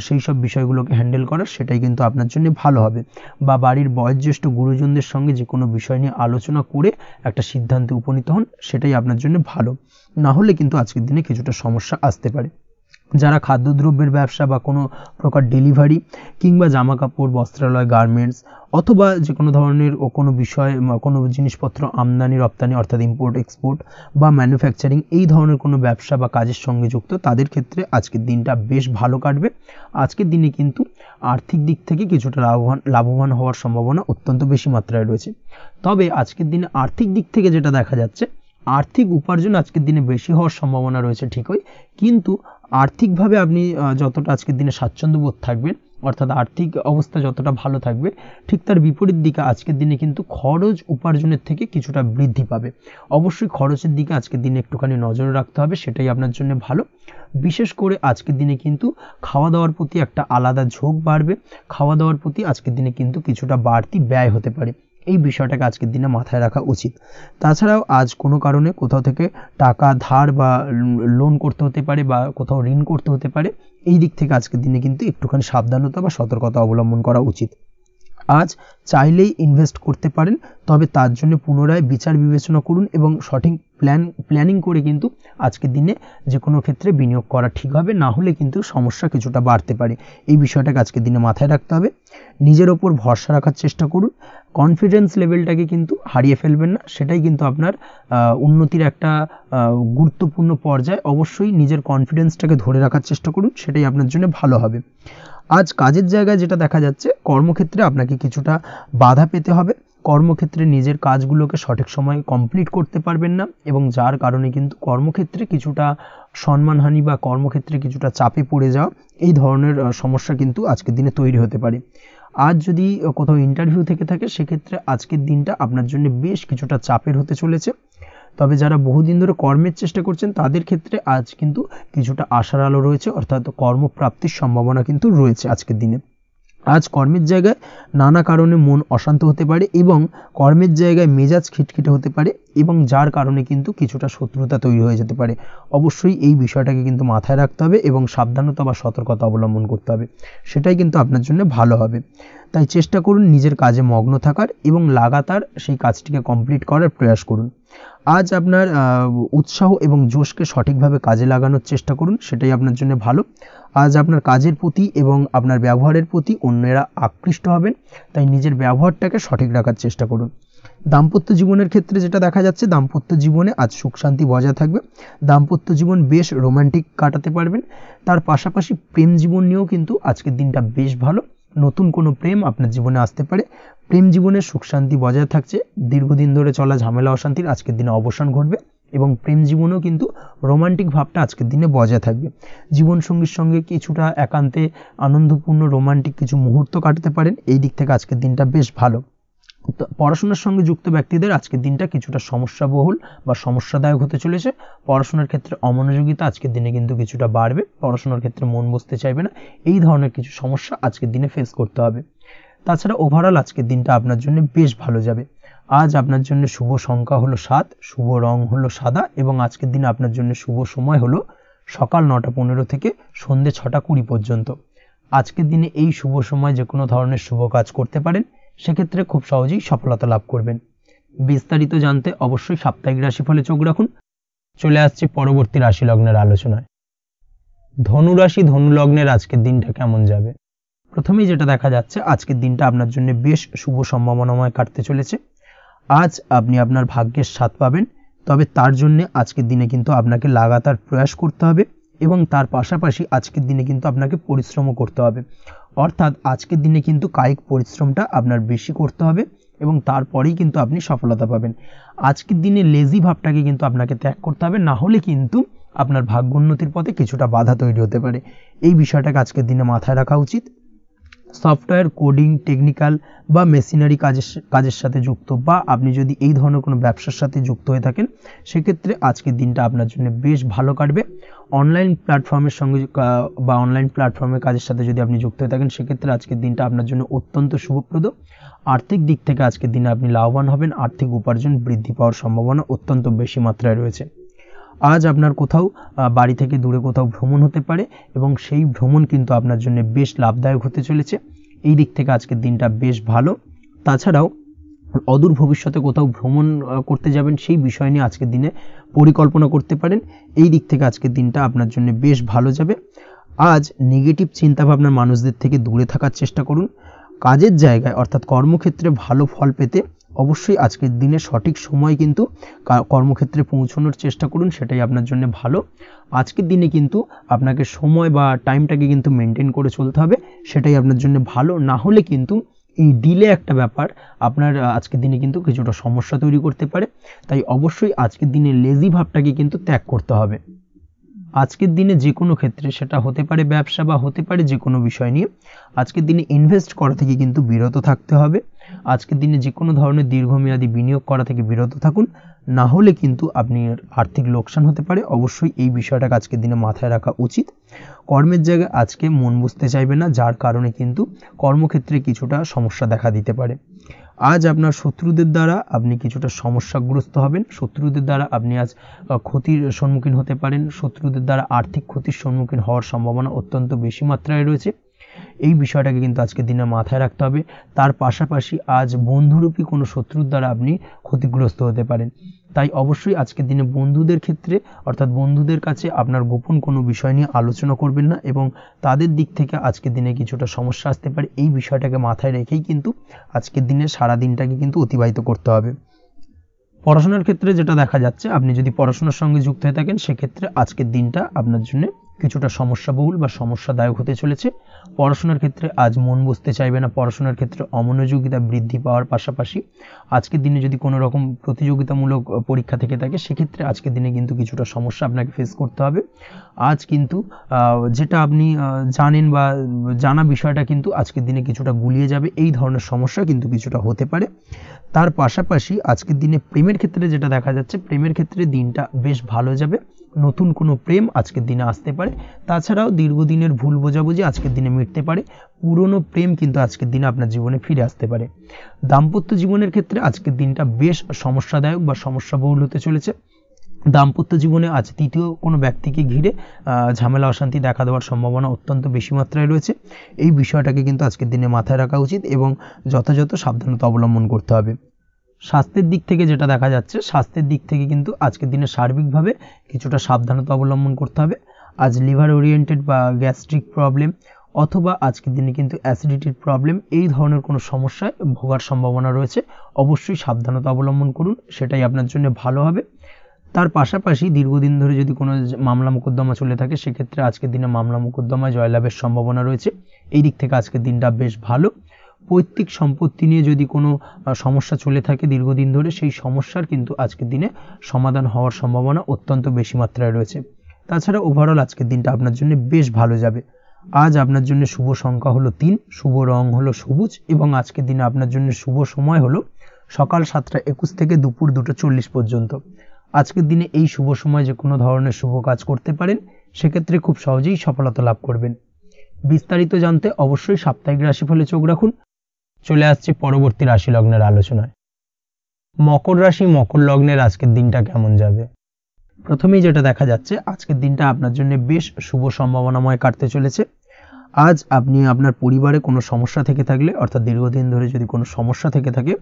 সেই সব বিষয়গুলোকে হ্যান্ডেল করার, সেটাই কিন্তু আপনার জন্য ভালো হবে। বা বাড়ির বয়োজ্যেষ্ঠ গুরুজনদের সঙ্গে যে কোনো বিষয় নিয়ে আলোচনা করে একটা সিদ্ধান্তে উপনীত হন, সেটাই আপনার জন্য ভালো। না হলে কিন্তু আজকের দিনে কিছুটা সমস্যা আসতে পারে। যারা খাদ্যদ্রব্যের ব্যবসা বা কোনো প্রকার ডেলিভারি কিংবা জামা কাপড়, বস্ত্রালয়, গার্মেন্টস অথবা যে কোনো ধরনের কোনো বিষয় কোনো জিনিসপত্র আমদানি রপ্তানি অর্থাৎ ইম্পোর্ট এক্সপোর্ট বা ম্যানুফ্যাকচারিং এই ধরনের কোনো ব্যবসা বা কাজের সঙ্গে যুক্ত, তাদের ক্ষেত্রে আজকের দিনটা বেশ ভালো কাটবে। আজকের দিনে কিন্তু আর্থিক দিক থেকে কিছুটা লাভবান হওয়ার সম্ভাবনা অত্যন্ত বেশি মাত্রায় রয়েছে। তবে আজকের দিনে আর্থিক দিক থেকে যেটা দেখা যাচ্ছে, আর্থিক উপার্জন আজকের দিনে বেশি হওয়ার সম্ভাবনা রয়েছে ঠিকই, কিন্তু আর্থিকভাবে আপনি যতটা আজকের দিনে স্বাচ্ছন্দ্যবোধ থাকবেন, অর্থাৎ আর্থিক অবস্থা যতটা ভালো থাকবে, ঠিক তার বিপরীত দিকে আজকের দিনে কিন্তু খরচ উপার্জনের থেকে কিছুটা বৃদ্ধি পাবে। অবশ্যই খরচের দিকে আজকের দিনে একটুখানি নজর রাখতে হবে, সেটাই আপনার জন্য ভালো। বিশেষ করে আজকের দিনে কিন্তু খাওয়া দাওয়ার প্রতি একটা আলাদা ঝোঁক বাড়বে। খাওয়া দাওয়ার প্রতি আজকের দিনে কিন্তু কিছুটা বাড়তি ব্যয় হতে পারে, এই বিষয়টাকে আজকের দিনে মাথায় রাখা উচিত। তাছাড়াও আজ কোনো কারণে কোথাও থেকে টাকা ধার বা লোন করতে হতে পারে বা কোথাও ঋণ করতে হতে পারে, এই দিক থেকে আজকের দিনে কিন্তু একটুখানি সাবধানতা বা সতর্কতা অবলম্বন করা উচিত। আজ চাইলেই ইনভেস্ট করতে পারেন, তবে তার জন্য পুনরায় বিচার বিবেচনা করুন এবং সঠিক প্ল্যানিং করে কিন্তু আজকের দিনে যে কোনো ক্ষেত্রে বিনিয়োগ করা ঠিক হবে, না হলে কিন্তু সমস্যা কিছুটা বাড়তে পারে। এই বিষয়টাকে আজকের দিনে মাথায় রাখতে হবে। নিজের ওপর ভরসা রাখার চেষ্টা করুন, কনফিডেন্স লেভেলটাকে কিন্তু হারিয়ে ফেলবেন না, সেটাই কিন্তু আপনার উন্নতির একটা গুরুত্বপূর্ণ পর্যায়। অবশ্যই নিজের কনফিডেন্সটাকে ধরে রাখার চেষ্টা করুন, সেটাই আপনার জন্য ভালো হবে। আজ কাজের জায়গায় যেটা দেখা যাচ্ছে, কর্মক্ষেত্রে আপনাকে কিছুটা বাধা পেতে হবে, কর্মক্ষেত্রে নিজের কাজগুলোকে সঠিক সময়ে কমপ্লিট করতে পারবেন না, এবং যার কারণে কিন্তু কর্মক্ষেত্রে কিছুটা সম্মানহানি বা কর্মক্ষেত্রে কিছুটা চাপে পড়ে যাওয়া, এই ধরনের সমস্যা কিন্তু আজকের দিনে তৈরি হতে পারে। আজ যদি কোথাও ইন্টারভিউ থেকে থাকে, সেক্ষেত্রে আজকের দিনটা আপনার জন্য বেশ কিছুটা চাপের হতে চলেছে। তবে যারা বহুদিন ধরে কর্মের চেষ্টা করছেন, তাদের ক্ষেত্রে আজ কিন্তু কিছুটা আশার আলো রয়েছে, অর্থাৎ কর্মপ্রাপ্তির সম্ভাবনা কিন্তু রয়েছে আজকের দিনে। আজ কর্মের জায়গায় নানা কারণে মন অশান্ত হতে পারে এবং কর্মের জায়গায় মেজাজ খিটখিটে হতে পারে, এবং যার কারণে কিন্তু কিছুটা শত্রুতা তৈরি হয়ে যেতে পারে। অবশ্যই এই বিষয়টাকে কিন্তু মাথায় রাখতে হবে এবং সাবধানতা বা সতর্কতা অবলম্বন করতে হবে, সেটাই কিন্তু আপনার জন্য ভালো হবে। তাই চেষ্টা করুন নিজের কাজে মগ্ন থাকার এবং লাগাতার সেই কাজটিকে কমপ্লিট করার প্রয়াস করুন। আজ আপনার উৎসাহ এবং জোশকে সঠিকভাবে কাজে লাগানোর চেষ্টা করুন, সেটাই আপনার জন্য ভালো। আজ আপনার কাজের প্রতি এবং আপনার ব্যবহারের প্রতি অন্যেরা আকৃষ্ট হবেন, তাই নিজের ব্যবহারটাকে সঠিক রাখার চেষ্টা করুন। দাম্পত্য জীবনের ক্ষেত্রে যেটা দেখা যাচ্ছে, দাম্পত্য জীবনে আজ সুখ শান্তি বজায় থাকবে, দাম্পত্য জীবন বেশ রোমান্টিক কাটাতে পারবেন। তার পাশাপাশি প্রেম জীবন নিয়েও কিন্তু আজকের দিনটা বেশ ভালো, নতুন কোনো প্রেম আপনার জীবনে আসতে পারে, প্রেম জীবনে সুখ শান্তি বজায় থাকছে, দীর্ঘদিন ধরে চলা ঝামেলা অশান্তির আজকের দিনে অবসান ঘটবে, এবং প্রেম জীবনেও কিন্তু রোমান্টিক ভাবটা আজকের দিনে বজায় থাকবে। জীবনসঙ্গীর সঙ্গে কিছুটা একান্তে আনন্দপূর্ণ রোমান্টিক কিছু মুহূর্ত কাটাতে পারেন, এই দিক থেকে আজকের দিনটা বেশ ভালো। পড়াশোনার সঙ্গে যুক্ত ব্যক্তিদের আজকের দিনটা কিছুটা সমস্যাবহুল বা সমস্যাদায়ক হতে চলেছে। পড়াশোনার ক্ষেত্রে অমনোযোগিতা আজকের দিনে কিন্তু কিছুটা বাড়বে, পড়াশোনার ক্ষেত্রে মন বসতে চাইবে না, এই ধরনের কিছু সমস্যা আজকের দিনে ফেস করতে হবে। তাছাড়া ওভারঅল আজকের দিনটা আপনার জন্য বেশ ভালো যাবে। আজ আপনার জন্য শুভ সংখ্যা হলো 7, শুভ রং হলো সাদা, এবং আজকের দিনে আপনার জন্য শুভ সময় হলো সকাল 9টা 15 থেকে সন্ধ্যে 6টা 20 পর্যন্ত। আজকের দিনে এই শুভ সময় যে কোনো ধরনের শুভ কাজ করতে পারেন, সেক্ষেত্রে খুব সহজেই সফলতা লাভ করবেন। বিস্তারিত জানতে অবশ্যই সাপ্তাহিক রাশিফলে চোখ রাখুন। চলে আসছে পরবর্তী রাশি লগ্নের আলোচনায়। ধনু রাশি ধনু লগ্নের আজকের দিনটা কেমন যাবে? প্রথমেই যেটা দেখা যাচ্ছে, আজকের দিনটা আপনার জন্য বেশ শুভ সম্ভাবনাময় কাটতে চলেছে। আজ আপনি আপনার ভাগ্যের স্বাদ পাবেন, তবে তার জন্য আজকের দিনে কিন্তু আপনাকে লাগাতার প্রয়াস করতে হবে, এবং তার পাশাপাশি আজকের দিনে কিন্তু আপনাকে পরিশ্রমও করতে হবে। অর্থাৎ আজকের দিনে কিন্তু কায়িক পরিশ্রমটা আপনার বেশি করতে হবে, এবং তারপরেই কিন্তু আপনি সফলতা পাবেন। আজকের দিনে লেজি ভাবটাকে কিন্তু আপনাকে ত্যাগ করতে হবে, না হলে কিন্তু আপনার ভাগ্যোন্নতির পথে কিছুটা বাধা তৈরি হতে পারে। এই বিষয়টাকে আজকের দিনে মাথায় রাখা উচিত। সফটওয়্যার কোডিং, টেকনিক্যাল বা মেশিনারি কাজের সাথে যুক্ত, বা আপনি যদি এই ধরনের কোনো ব্যবসার সাথে যুক্ত হয়ে থাকেন, সেক্ষেত্রে আজকের দিনটা আপনার জন্য বেশ ভালো কাটবে। অনলাইন প্ল্যাটফর্মের সঙ্গে বা অনলাইন প্ল্যাটফর্মের কাজের সাথে যদি আপনি যুক্ত হয়ে থাকেন, সেক্ষেত্রে আজকের দিনটা আপনার জন্য অত্যন্ত শুভপ্রদ। আর্থিক দিক থেকে আজকের দিনে আপনি লাভবান হবেন, আর্থিক উপার্জন বৃদ্ধি পাওয়ার সম্ভাবনা অত্যন্ত বেশি মাত্রায় রয়েছে। আজ আপনার কোথাও বাড়ি থেকে দূরে কোথাও ভ্রমণ হতে পারে, এবং সেই ভ্রমণ কিন্তু আপনার জন্য বেশ লাভদায়ক হতে চলেছে। এই দিক থেকে আজকের দিনটা বেশ ভালো। তাছাড়াও অদূর ভবিষ্যতে কোথাও ভ্রমণ করতে যাবেন, সেই বিষয় নিয়ে আজকের দিনে পরিকল্পনা করতে পারেন। এই দিক থেকে আজকের দিনটা আপনার জন্য বেশ ভালো যাবে। আজ নেগেটিভ চিন্তাভাবনার মানুষদের থেকে দূরে থাকার চেষ্টা করুন। কাজের জায়গায় অর্থাৎ কর্মক্ষেত্রে ভালো ফল পেতে অবশ্যই আজকের দিনে সঠিক সময় কিন্তু কর্মক্ষেত্রে পৌঁছানোর চেষ্টা করুন, সেটাই আপনার জন্য ভালো। আজকের দিনে কিন্তু আপনাকে সময় বা টাইমটাকে কিন্তু মেনটেন করে চলতে হবে, সেটাই আপনার জন্য ভালো। না হলে কিন্তু এই ডিলে একটা ব্যাপার আপনার আজকের দিনে কিন্তু কিছুটা সমস্যা তৈরি করতে পারে। তাই অবশ্যই আজকের দিনে লেজি ভাবটাকে কিন্তু ত্যাগ করতে হবে। আজকের দিনে যে কোনো ক্ষেত্রে, সেটা হতে পারে ব্যবসা বা হতে পারে যে কোনো বিষয় নিয়ে, আজকের দিনে ইনভেস্ট করা থেকে কিন্তু বিরত থাকতে হবে। আজকের দিনে যে কোনো ধরনের দীর্ঘমেয়াদী বিনিয়োগ করা থেকে বিরত থাকুন, না হলে কিন্তু আপনি আর্থিক লোকসান হতে পারে। অবশ্যই এই বিষয়টাকে আজকের দিনে মাথায় রাখা উচিত। কর্মের জায়গায় আজকে মন বসতে চাইবে না, যার কারণে কিন্তু কর্মক্ষেত্রে কিছুটা সমস্যা দেখা দিতে পারে। আজ আপনার শত্রুদের দ্বারা আপনি কিছুটা সমস্যাগ্রস্ত হবেন, শত্রুদের দ্বারা আপনি আজ ক্ষতির সম্মুখীন হতে পারেন, শত্রুদের দ্বারা আর্থিক ক্ষতির সম্মুখীন হওয়ার সম্ভাবনা অত্যন্ত বেশি মাত্রায় রয়েছে। এই বিষয়টাকে কিন্তু আজকের দিনে মাথায় রাখতে হবে। তার পাশাপাশি আজ বন্ধুরূপী কোনো শত্রুর দ্বারা আপনি ক্ষতিগ্রস্ত হতে পারেন। তাই অবশ্যই আজকের দিনে বন্ধুদের ক্ষেত্রে অর্থাৎ বন্ধুদের কাছে আপনার গোপন কোনো বিষয় নিয়ে আলোচনা করবেন না, এবং তাদের দিক থেকে আজকের দিনে কিছুটা সমস্যা আসতে পারে। এই বিষয়টাকে মাথায় রেখেই কিন্তু আজকের দিনে সারা দিনটাকে কিন্তু অতিবাহিত করতে হবে। পড়াশোনার ক্ষেত্রে যেটা দেখা যাচ্ছে, আপনি যদি পড়াশোনার সঙ্গে যুক্ত হয়ে থাকেন সেক্ষেত্রে আজকের দিনটা আপনার জন্য কিছুটা সমস্যাবহুল বা সমস্যাদায়ক হতে চলেছে। পড়াশোনার ক্ষেত্রে আজ মন বসতে চাইবে না, পড়াশোনার ক্ষেত্রে অমনোযোগিতা বৃদ্ধি পাওয়ার পাশাপাশি আজকের দিনে যদি কোনো রকম প্রতিযোগিতামূলক পরীক্ষা থেকে থাকে সেক্ষেত্রে আজকের দিনে কিন্তু কিছুটা সমস্যা আপনাকে ফেস করতে হবে। আজ কিন্তু যেটা আপনি জানেন বা জানা বিষয়টা কিন্তু আজকের দিনে কিছুটা গুলিয়ে যাবে, এই ধরনের সমস্যা কিন্তু কিছুটা হতে পারে। তার পাশাপাশি আজকের দিনে প্রেমের ক্ষেত্রে যেটা দেখা যাচ্ছে, প্রেমের ক্ষেত্রে দিনটা বেশ ভালো যাবে, নতুন কোনো প্রেম আজকের দিনে আসতে পারে। তাছাড়াও দীর্ঘদিনের ভুল বোঝাবুঝি আজকের দিনে মিটতে পারে, পুরনো প্রেম কিন্তু আজকের দিনে আপনার জীবনে ফিরে আসতে পারে। দাম্পত্য জীবনের ক্ষেত্রে আজকের দিনটা বেশ সমস্যাদায়ক বা সমস্যাবহুল হতে চলেছে। দাম্পত্য জীবনে আজ তৃতীয় কোনো ব্যক্তিকে ঘিরে ঝামেলা অশান্তি দেখা দেওয়ার সম্ভাবনা অত্যন্ত বেশি মাত্রায় রয়েছে। এই বিষয়টাকে কিন্তু আজকের দিনে মাথায় রাখা উচিত এবং যথাযথ সাবধানতা অবলম্বন করতে হবে। স্বাস্থ্যের দিক থেকে যেটা দেখা যাচ্ছে, স্বাস্থ্যের দিক থেকে কিন্তু আজকের দিনে সার্বিকভাবে কিছুটা সাবধানতা অবলম্বন করতে হবে। আজ লিভার ওরিয়েন্টেড বা গ্যাস্ট্রিক প্রবলেম অথবা আজকের দিনে কিন্তু অ্যাসিডিটির প্রবলেম, এই ধরনের কোনো সমস্যায় ভোগার সম্ভাবনা রয়েছে। অবশ্যই সাবধানতা অবলম্বন করুন, সেটাই আপনার জন্য ভালো হবে। তার পাশাপাশি দীর্ঘদিন ধরে যদি কোনো মামলা মোকদ্দমা চলে থাকে সেক্ষেত্রে আজকের দিনে মামলা মোকদ্দমায় জয়লাভের সম্ভাবনা রয়েছে। এই দিক থেকে আজকের দিনটা বেশ ভালো। পৈতৃক সম্পত্তি নিয়ে যদি কোনো সমস্যা চলে থাকে দীর্ঘদিন ধরে, সেই সমস্যার কিন্তু আজকের দিনে সমাধান হওয়ার সম্ভাবনা অত্যন্ত বেশি মাত্রায় রয়েছে। তাছাড়া ওভারঅল আজকের দিনটা আপনার জন্য বেশ ভালো যাবে। আজ আপনার জন্য শুভ সংখ্যা হলো 3, শুভ রং হলো সবুজ, এবং আজকের দিনে আপনার জন্য শুভ সময় হলো সকাল 7:21 থেকে দুপুর 2:40 পর্যন্ত। আজকের দিনে এই শুভ সময় যে কোনো ধরনের শুভ কাজ করতে পারেন, সেক্ষেত্রে খুব সহজেই সফলতা লাভ করবেন। বিস্তারিত জানতে অবশ্যই সাপ্তাহিক রাশিফলে চোখ রাখুন। চলে আসছে পরবর্তী রাশি লগ্নের আলোচনায়। মকর রাশি মকর লগ্নের আজকের দিনটা কেমন যাবে? প্রথমেই যেটা দেখা যাচ্ছে, আজকের দিনটা আপনার জন্য বেশ শুভ সম্ভাবনাময় কাটতে চলেছে। আজ আপনি আপনার পরিবারে কোনো সমস্যা থেকে থাকলে অর্থাৎ দীর্ঘদিন ধরে যদি কোনো সমস্যা থেকে থাকে,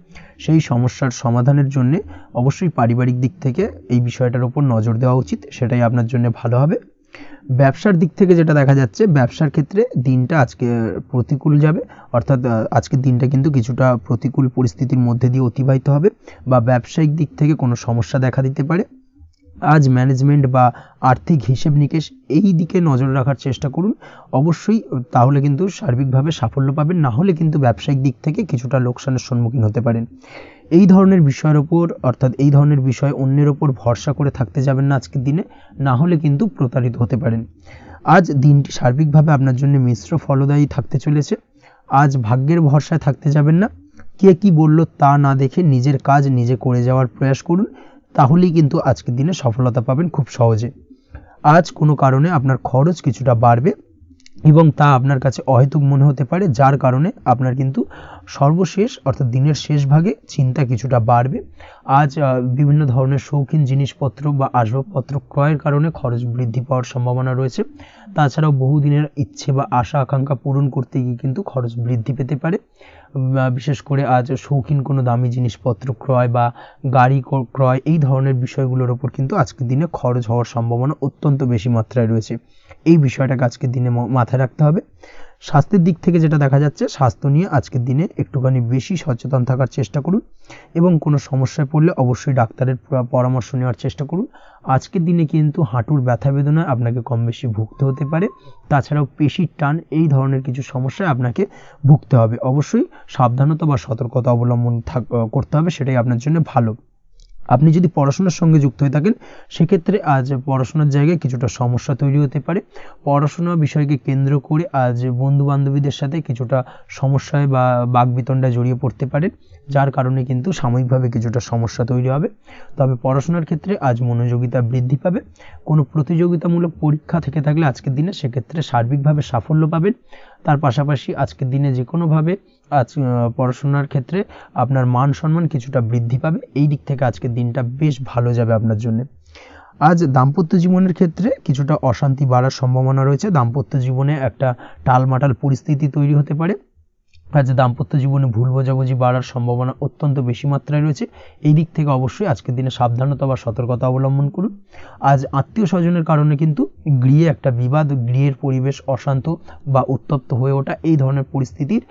সেই সমস্যার সমাধানের জন্য অবশ্যই পারিবারিক দিক থেকে এই বিষয়টার উপর নজর দেওয়া উচিত, সেটাই আপনার জন্য ভালো হবে। ব্যবসার দিক থেকে যেটা দেখা যাচ্ছে, ব্যবসার ক্ষেত্রে দিনটা আজকে প্রতিকূল যাবে, অর্থাৎ আজকের দিনটা কিন্তু কিছুটা প্রতিকূল পরিস্থিতির মধ্যে দিয়ে অতিবাহিত হবে বা ব্যবসায়িক দিক থেকে কোনো সমস্যা দেখা দিতে পারে। আজ ম্যানেজমেন্ট বা আর্থিক হিসেব নিকেশ এই দিকে নজর রাখার চেষ্টা করুন অবশ্যই, তাহলে কিন্তু সার্বিকভাবে সাফল্য পাবেন। না হলে কিন্তু ব্যবসায়িক দিক থেকে কিছুটা লোকসানের সম্মুখীন হতে পারেন। এই ধরনের বিষয়ের ওপর অর্থাৎ এই ধরনের বিষয় অন্যের ওপর ভরসা করে থাকতে যাবেন না আজকের দিনে, না হলে কিন্তু প্রতারিত হতে পারেন। আজ দিনটি সার্বিকভাবে আপনার জন্য মিশ্র ফলদায়ী থাকতে চলেছে। আজ ভাগ্যের ভরসায় থাকতে যাবেন না, কে কি বলল তা না দেখে নিজের কাজ নিজে করে যাওয়ার প্রয়াস করুন, তাহলেই কিন্তু আজকের দিনে সফলতা পাবেন খুব সহজে। আজ কোনো কারণে আপনার খরচ কিছুটা বাড়বে এবং তা আপনার কাছে অহেতুক মনে হতে পারে, যার কারণে আপনার কিন্তু সর্বশেষ অর্থাৎ দিনের শেষ ভাগে চিন্তা কিছুটা বাড়বে। আজ বিভিন্ন ধরনের শৌখিন জিনিসপত্র বা আসবাবপত্র ক্রয়ের কারণে খরচ বৃদ্ধি পাওয়ার সম্ভাবনা রয়েছে। তাছাড়াও বহুদিনের ইচ্ছে বা আশা আকাঙ্ক্ষা পূরণ করতে গিয়ে কিন্তু খরচ বৃদ্ধি পেতে পারে। বিশেষ করে আজ শৌখিন কোনো দামি জিনিসপত্র ক্রয় বা গাড়ি ক্রয় এই ধরনের বিষয়গুলোর ওপর কিন্তু আজকের দিনে খরচ হওয়ার সম্ভাবনা অত্যন্ত বেশি মাত্রায় রয়েছে। এই বিষয়টাকে আজকের দিনে মাথায় রাখতে হবে। স্বাস্থ্যের দিক থেকে যেটা দেখা যাচ্ছে, স্বাস্থ্য নিয়ে আজকের দিনে একটুখানি বেশি সচেতন থাকার চেষ্টা করুন এবং কোনো সমস্যায় পড়লে অবশ্যই ডাক্তারের পরামর্শ নেওয়ার চেষ্টা করুন। আজকের দিনে কিন্তু হাঁটুর ব্যথা বেদনায় আপনাকে কম বেশি ভুগতে হতে পারে। তাছাড়াও পেশির টান এই ধরনের কিছু সমস্যায় আপনাকে ভুগতে হবে। অবশ্যই সাবধানতা বা সতর্কতা অবলম্বন করতে হবে, সেটাই আপনার জন্য ভালো। আপনি যদি পড়াশোনার সঙ্গে যুক্ত হয়ে থাকেন সেক্ষেত্রে আজ পড়াশোনার জায়গায় কিছুটা সমস্যা তৈরি হতে পারে। পড়াশোনা বিষয়কে কেন্দ্র করে আজ বন্ধু বান্ধবীদের সাথে কিছুটা সমস্যায় বা বাকবিতণ্ডায় জড়িয়ে পড়তে পারেন, যার কারণে কিন্তু সাময়িকভাবে কিছুটা সমস্যা তৈরি হবে। তবে পড়াশোনার ক্ষেত্রে আজ মনোযোগিতা বৃদ্ধি পাবে। কোনো প্রতিযোগিতামূলক পরীক্ষা থেকে থাকলে আজকের দিনে সেক্ষেত্রে সার্বিকভাবে সাফল্য পাবেন। তার পাশাপাশি আজকের দিনে যে কোনোভাবে আজ পড়াশোনার ক্ষেত্রে আপনার মান সম্মান কিছুটা বৃদ্ধি পাবে। এই দিক থেকে আজকের দিনটা বেশ ভালো যাবে আপনার জন্য। আজ দাম্পত্য জীবনের ক্ষেত্রে কিছুটা অশান্তি বাড়ার সম্ভাবনা রয়েছে। দাম্পত্য জীবনে একটা টালমাটাল পরিস্থিতি তৈরি হতে পারে। আজ দাম্পত্য জীবনে ভুল বোঝাবুঝি বাড়ার সম্ভাবনা অত্যন্ত বেশি মাত্রায় রয়েছে। এই দিক থেকে অবশ্যই আজকের দিনে সাবধানতা বা সতর্কতা অবলম্বন করুন। আজ আত্মীয় স্বজনের কারণে কিন্তু গৃহে একটা বিবাদ, গৃহের পরিবেশ অশান্ত বা উত্তপ্ত হয়ে ওঠা, এই ধরনের পরিস্থিতির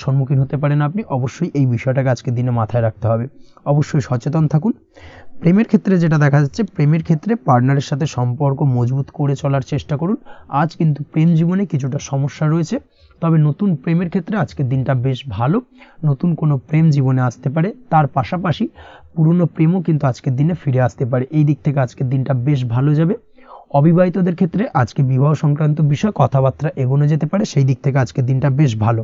সম্মুখীন হতে পারেন আপনি। অবশ্যই এই বিষয়টাকে আজকের দিনে মাথায় রাখতে হবে। অবশ্যই সচেতন থাকুন। প্রেমের ক্ষেত্রে যেটা দেখা যাচ্ছে, প্রেমের ক্ষেত্রে পার্টনারের সাথে সম্পর্ক মজবুত করে চলার চেষ্টা করুন। আজ কিন্তু প্রেম জীবনে কিছুটা সমস্যা রয়েছে, তবে নতুন প্রেমের ক্ষেত্রে আজকের দিনটা বেশ ভালো। নতুন কোনো প্রেম জীবনে আসতে পারে, তার পাশাপাশি পুরনো প্রেমও কিন্তু আজকের দিনে ফিরে আসতে পারে। এই দিক থেকে আজকের দিনটা বেশ ভালো যাবে। অবিবাহিতদের ক্ষেত্রে আজকে বিবাহ সংক্রান্ত বিষয় কথাবার্তা এগোনো যেতে পারে, সেই দিক থেকে আজকের দিনটা বেশ ভালো।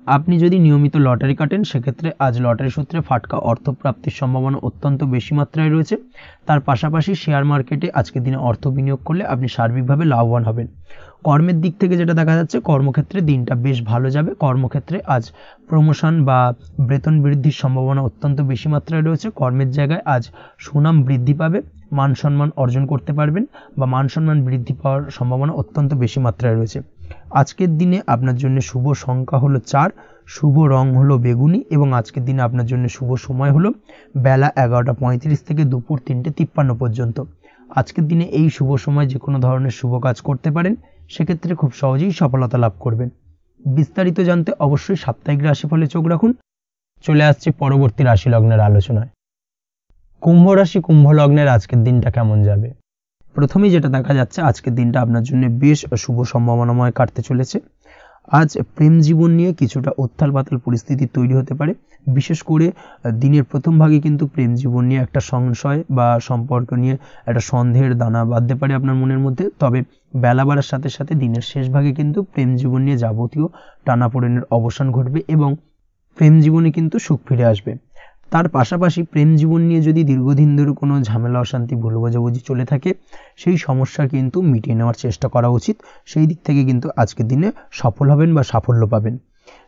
আপনি যদি নিয়মিত লটারি কাটেন, সেক্ষেত্রে আজ লটারি সূত্রে ফাটকা অর্থপ্রাপ্তির সম্ভাবনা অত্যন্ত বেশি মাত্রায় রয়েছে। তার পাশাপাশি শেয়ার মার্কেটে আজকের দিনে অর্থ বিনিয়োগ করলে আপনি সার্বিকভাবে লাভবান হবেন। কর্মের দিক থেকে যেটা দেখা যাচ্ছে, কর্মক্ষেত্রে দিনটা বেশ ভালো যাবে। কর্মক্ষেত্রে আজ প্রমোশন বা বেতন বৃদ্ধির সম্ভাবনা অত্যন্ত বেশি মাত্রায় রয়েছে। কর্মের জায়গায় আজ সুনাম বৃদ্ধি পাবে, মান সম্মান অর্জন করতে পারবেন বা মান সম্মান বৃদ্ধি পাওয়ার সম্ভাবনা অত্যন্ত বেশি মাত্রায় রয়েছে। আজকের দিনে আপনার জন্য শুভ সংখ্যা হলো 4, শুভ রং হলো বেগুনি এবং আজকের দিনে আপনার জন্য শুভ সময় হলো বেলা 11:35 থেকে দুপুর 3:53 পর্যন্ত। আজকের দিনে এই শুভ সময় যে কোনো ধরনের শুভ কাজ করতে পারেন, সেক্ষেত্রে খুব সহজেই সফলতা লাভ করবেন। বিস্তারিত জানতে অবশ্যই সাপ্তাহিক রাশিফলে চোখ রাখুন। চলে আসছে পরবর্তী রাশি লগ্নের আলোচনায়। কুম্ভ রাশি, কুম্ভ লগ্নের আজকের দিনটা কেমন যাবে? প্রথমেই যেটা দেখা যাচ্ছে, আজকের দিনটা আপনার জন্য বেশ শুভ সম্ভাবনাময় কাটতে চলেছে। আজ প্রেম জীবন নিয়ে কিছুটা উত্থাল পাতাল পরিস্থিতি তৈরি হতে পারে। বিশেষ করে দিনের প্রথম ভাগে কিন্তু প্রেম জীবন নিয়ে একটা সংশয় বা সম্পর্ক নিয়ে একটা সন্দেহের দানা বাঁধতে পারে আপনার মনের মধ্যে। তবে বেলা বাড়ার সাথে সাথে দিনের শেষ ভাগে কিন্তু প্রেম জীবন নিয়ে যাবতীয় টানাপোড়েনের অবসান ঘটবে এবং প্রেম জীবনে কিন্তু সুখ ফিরে আসবে। তার পাশাপাশি প্রেম জীবন নিয়ে যদি দীর্ঘদিন ধরে কোনো ঝামেলা অশান্তি ভুল বোঝাবুঝি চলে থাকে, সেই সমস্যা কিন্তু মিটিয়ে নেওয়ার চেষ্টা করা উচিত। সেই দিক থেকে কিন্তু আজকের দিনে সফল হবেন বা সাফল্য পাবেন।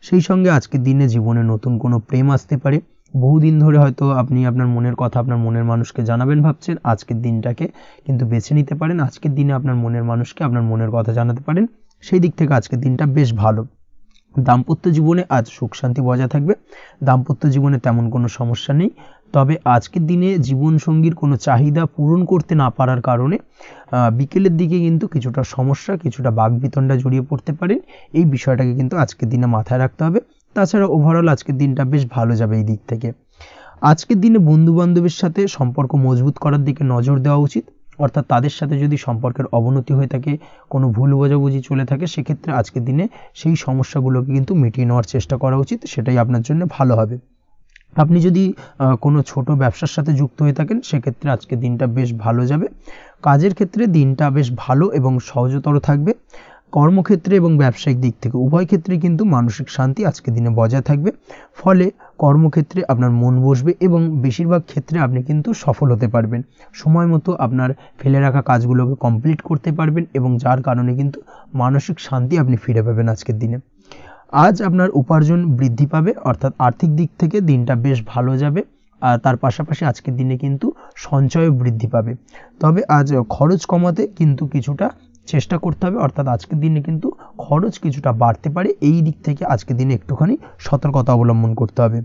সেই সঙ্গে আজকের দিনে জীবনে নতুন কোনো প্রেম আসতে পারে। বহুদিন ধরে হয়তো আপনি আপনার মনের কথা আপনার মনের মানুষকে জানাবেন ভাবছেন, আজকের দিনটাকে কিন্তু বেছে নিতে পারেন। আজকের দিনে আপনার মনের মানুষকে আপনার মনের কথা জানাতে পারেন। সেই দিক থেকে আজকের দিনটা বেশ ভালো। দাম্পত্য জীবনে আজ সুখ শান্তি বজায় থাকবে। দাম্পত্য জীবনে তেমন কোনো সমস্যা নেই। তবে আজকের দিনে জীবনসঙ্গীর কোনো চাহিদা পূরণ করতে না পারার কারণে বিকেলের দিকে কিন্তু কিছুটা সমস্যা, কিছুটা বাকবিতণ্ডা জড়িয়ে পড়তে পারেন। এই বিষয়টাকে কিন্তু আজকের দিনে মাথায় রাখতে হবে। তাছাড়া ওভারঅল আজকের দিনটা বেশ ভালো যাবে এই দিক থেকে। আজকের দিনে বন্ধু বান্ধবের সাথে সম্পর্ক মজবুত করার দিকে নজর দেওয়া উচিত। অর্থাৎ তাদের সাথে যদি সম্পর্কের অবনতি হয়ে থাকে, কোনো ভুল বোঝাবুঝি চলে থাকে, সেক্ষেত্রে আজকের দিনে সেই সমস্যাগুলোকে কিন্তু মিটিয়ে নেওয়ার চেষ্টা করা উচিত। সেটাই আপনার জন্য ভালো হবে। আপনি যদি কোনো ছোট ব্যবসার সাথে যুক্ত হয়ে থাকেন, সেক্ষেত্রে আজকের দিনটা বেশ ভালো যাবে। কাজের ক্ষেত্রে দিনটা বেশ ভালো এবং সহজতর থাকবে। কর্মক্ষেত্রে এবং ব্যবসায়িক দিক থেকে উভয় ক্ষেত্রে কিন্তু মানসিক শান্তি আজকের দিনে বজায় থাকবে। ফলে কর্মক্ষেত্রে আপনার মন বসবে এবং বেশিরভাগ ক্ষেত্রে আপনি কিন্তু সফল হতে পারবেন। সময় মতো আপনার ফেলে রাখা কাজগুলোকে কমপ্লিট করতে পারবেন এবং যার কারণে কিন্তু মানসিক শান্তি আপনি ফিরে পাবেন আজকের দিনে। আজ আপনার উপার্জন বৃদ্ধি পাবে, অর্থাৎ আর্থিক দিক থেকে দিনটা বেশ ভালো যাবে। আর তার পাশাপাশি আজকের দিনে কিন্তু সঞ্চয় বৃদ্ধি পাবে। তবে আজ খরচ কমাতে কিন্তু কিছুটা চেষ্টা করতে হবে, অর্থাৎ আজকের দিনে কিন্তু খরচ কিছুটা বাড়তে পারে। এই দিক থেকে আজকের দিনে একটুখানি সতর্কতা অবলম্বন করতে হবে।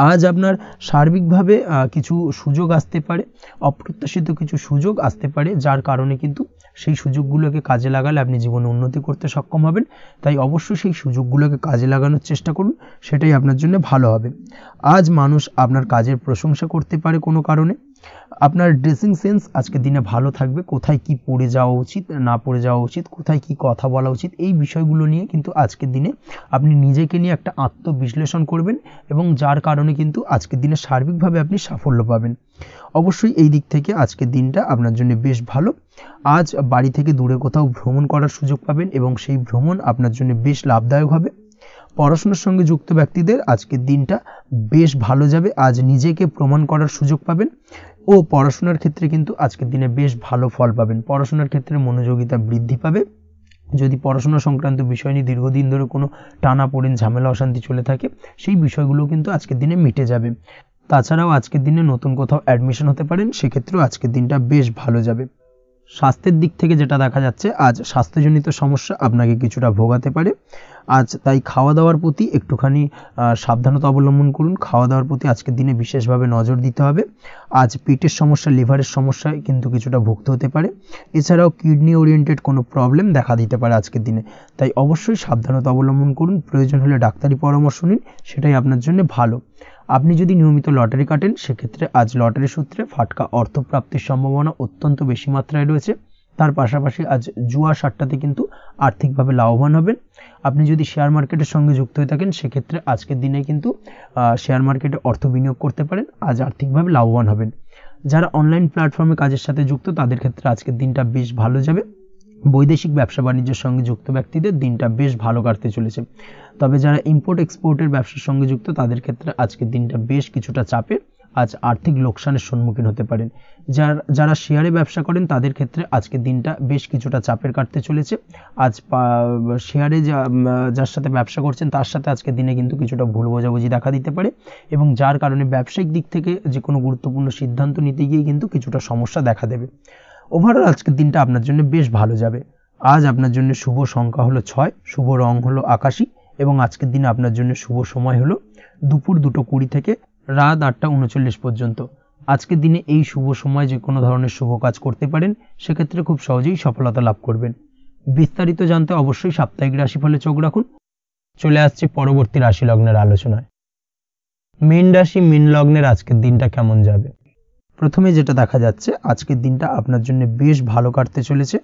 আজ আপনার সার্বিকভাবে কিছু সুযোগ আসতে পারে, অপ্রত্যাশিত কিছু সুযোগ আসতে পারে, যার কারণে কিন্তু সেই সুযোগগুলোকে কাজে লাগালে আপনি জীবনে উন্নতি করতে সক্ষম হবেন। তাই অবশ্যই সেই সুযোগগুলোকে কাজে লাগানোর চেষ্টা করুন, সেটাই আপনার জন্য ভালো হবে। আজ মানুষ আপনার কাজের প্রশংসা করতে পারে কোনো কারণে। আপনার ড্রেসিং সেন্স আজকের দিনে ভালো থাকবে। কোথায় কি পরে যাওয়া উচিত, না পরে যাওয়া উচিত, কোথায় কি কথা বলা উচিত, এই বিষয়গুলো নিয়ে কিন্তু আজকের দিনে আপনি নিজেকে নিয়ে একটা আত্মবিশ্লেষণ করবেন এবং যার কারণে কিন্তু আজকের দিনে সার্বিকভাবে আপনি সাফল্য পাবেন। অবশ্যই এই দিক থেকে আজকের দিনটা আপনার জন্য বেশ ভালো। আজ বাড়ি থেকে দূরে কোথাও ভ্রমণ করার সুযোগ পাবেন এবং সেই ভ্রমণ আপনার জন্য বেশ লাভদায়ক হবে। পড়াশোনার সঙ্গে যুক্ত ব্যক্তিদের আজকের দিনটা বেশ ভালো যাবে। আজ নিজেকে প্রমাণ করার সুযোগ পাবেন ও পড়াশোনার ক্ষেত্রে কিন্তু আজকের দিনে বেশ ভালো ফল পাবেন। পড়াশোনার ক্ষেত্রে মনোযোগিতা বৃদ্ধি পাবে। যদি পড়াশোনা সংক্রান্ত বিষয় নিয়ে দীর্ঘদিন ধরে কোনো টানাপোড়েন ঝামেলা অশান্তি চলে থাকে, সেই বিষয়গুলো কিন্তু আজকের দিনে মিটে যাবে। তাছাড়াও আজকের দিনে নতুন কোথাও অ্যাডমিশন হতে পারেন, সেক্ষেত্রেও আজকের দিনটা বেশ ভালো যাবে। স্বাস্থ্যের দিক থেকে যেটা দেখা যাচ্ছে, আজ স্বাস্থ্যজনিত সমস্যা আপনাকে কিছুটা ভোগাতে পারে। আজ তাই খাওয়া দাওয়ার প্রতি একটুখানি সাবধানতা অবলম্বন করুন। খাওয়া দাওয়ার প্রতি আজকের দিনে বিশেষভাবে নজর দিতে হবে। আজ পেটের সমস্যা, লিভারের সমস্যায় কিন্তু কিছুটা ভুগতে হতে পারে। এছাড়াও কিডনি ওরিয়েন্টেড কোনো প্রবলেম দেখা দিতে পারে আজকের দিনে, তাই অবশ্যই সাবধানতা অবলম্বন করুন। প্রয়োজন হলে ডাক্তারি পরামর্শ নিন, সেটাই আপনার জন্য ভালো। আপনি যদি নিয়মিত লটারি কাটেন, সেক্ষেত্রে আজ লটারি সূত্রে ফাটকা অর্থপ্রাপ্তির সম্ভাবনা অত্যন্ত বেশি মাত্রায় রয়েছে। তার পাশাপাশি আজ জুয়া সাট্টাতে কিন্তু আর্থিকভাবে লাভবান হবেন। আপনি যদি শেয়ার মার্কেটের সঙ্গে যুক্ত হয়ে থাকেন, সেক্ষেত্রে আজকের দিনে কিন্তু শেয়ার মার্কেটে অর্থ বিনিয়োগ করতে পারেন, আজ আর্থিকভাবে লাভবান হবেন। যারা অনলাইন প্ল্যাটফর্মে কাজের সাথে যুক্ত, তাদের ক্ষেত্রে আজকের দিনটা বেশ ভালো যাবে। বৈদেশিক ব্যবসা বাণিজ্যের সঙ্গে যুক্ত ব্যক্তিদের দিনটা বেশ ভালো কাটতে চলেছে। তবে যারা ইম্পোর্ট এক্সপোর্টের ব্যবসার সঙ্গে যুক্ত, তাদের ক্ষেত্রে আজকের দিনটা বেশ কিছুটা চাপের। আজ আর্থিক লোকসানের সম্মুখীন হতে পারেন। যারা শেয়ারে ব্যবসা করেন, তাদের ক্ষেত্রে আজকের দিনটা বেশ কিছুটা চাপের কাটতে চলেছে। আজ শেয়ারে যার সাথে ব্যবসা করছেন, তার সাথে আজকের দিনে কিন্তু কিছুটা ভুল বোঝাবুঝি দেখা দিতে পারে, এবং যার কারণে ব্যবসায়িক দিক থেকে যে কোনো গুরুত্বপূর্ণ সিদ্ধান্ত নিতে গিয়ে কিন্তু কিছুটা সমস্যা দেখা দেবে। ওভারঅল আজকের দিনটা আপনার জন্য বেশ ভালো যাবে। আজ আপনার জন্য শুভ সংখ্যা হলো 6, শুভ রং হলো আকাশী, এবং আজকের দিনে আপনার জন্য শুভ সময় হলো দুপুর 2:20 থেকে রাত 8:39 পর্যন্ত। আজকের দিনে এই শুভ সময় যে কোনো ধরনের শুভ কাজ করতে পারেন, সেক্ষেত্রে খুব সহজেই সফলতা লাভ করবেন। বিস্তারিত জানতে অবশ্যই সাপ্তাহিক রাশিফলে চোখ রাখুন। চলে আসছে পরবর্তী রাশি লগ্নের আলোচনায়। মীন রাশি, মীন লগ্নের আজকের দিনটা কেমন যাবে? প্রথমে যেটা দেখা যাচ্ছে, আজকের দিনটা আপনার জন্য বেশ ভালো কাটতে চলেছে।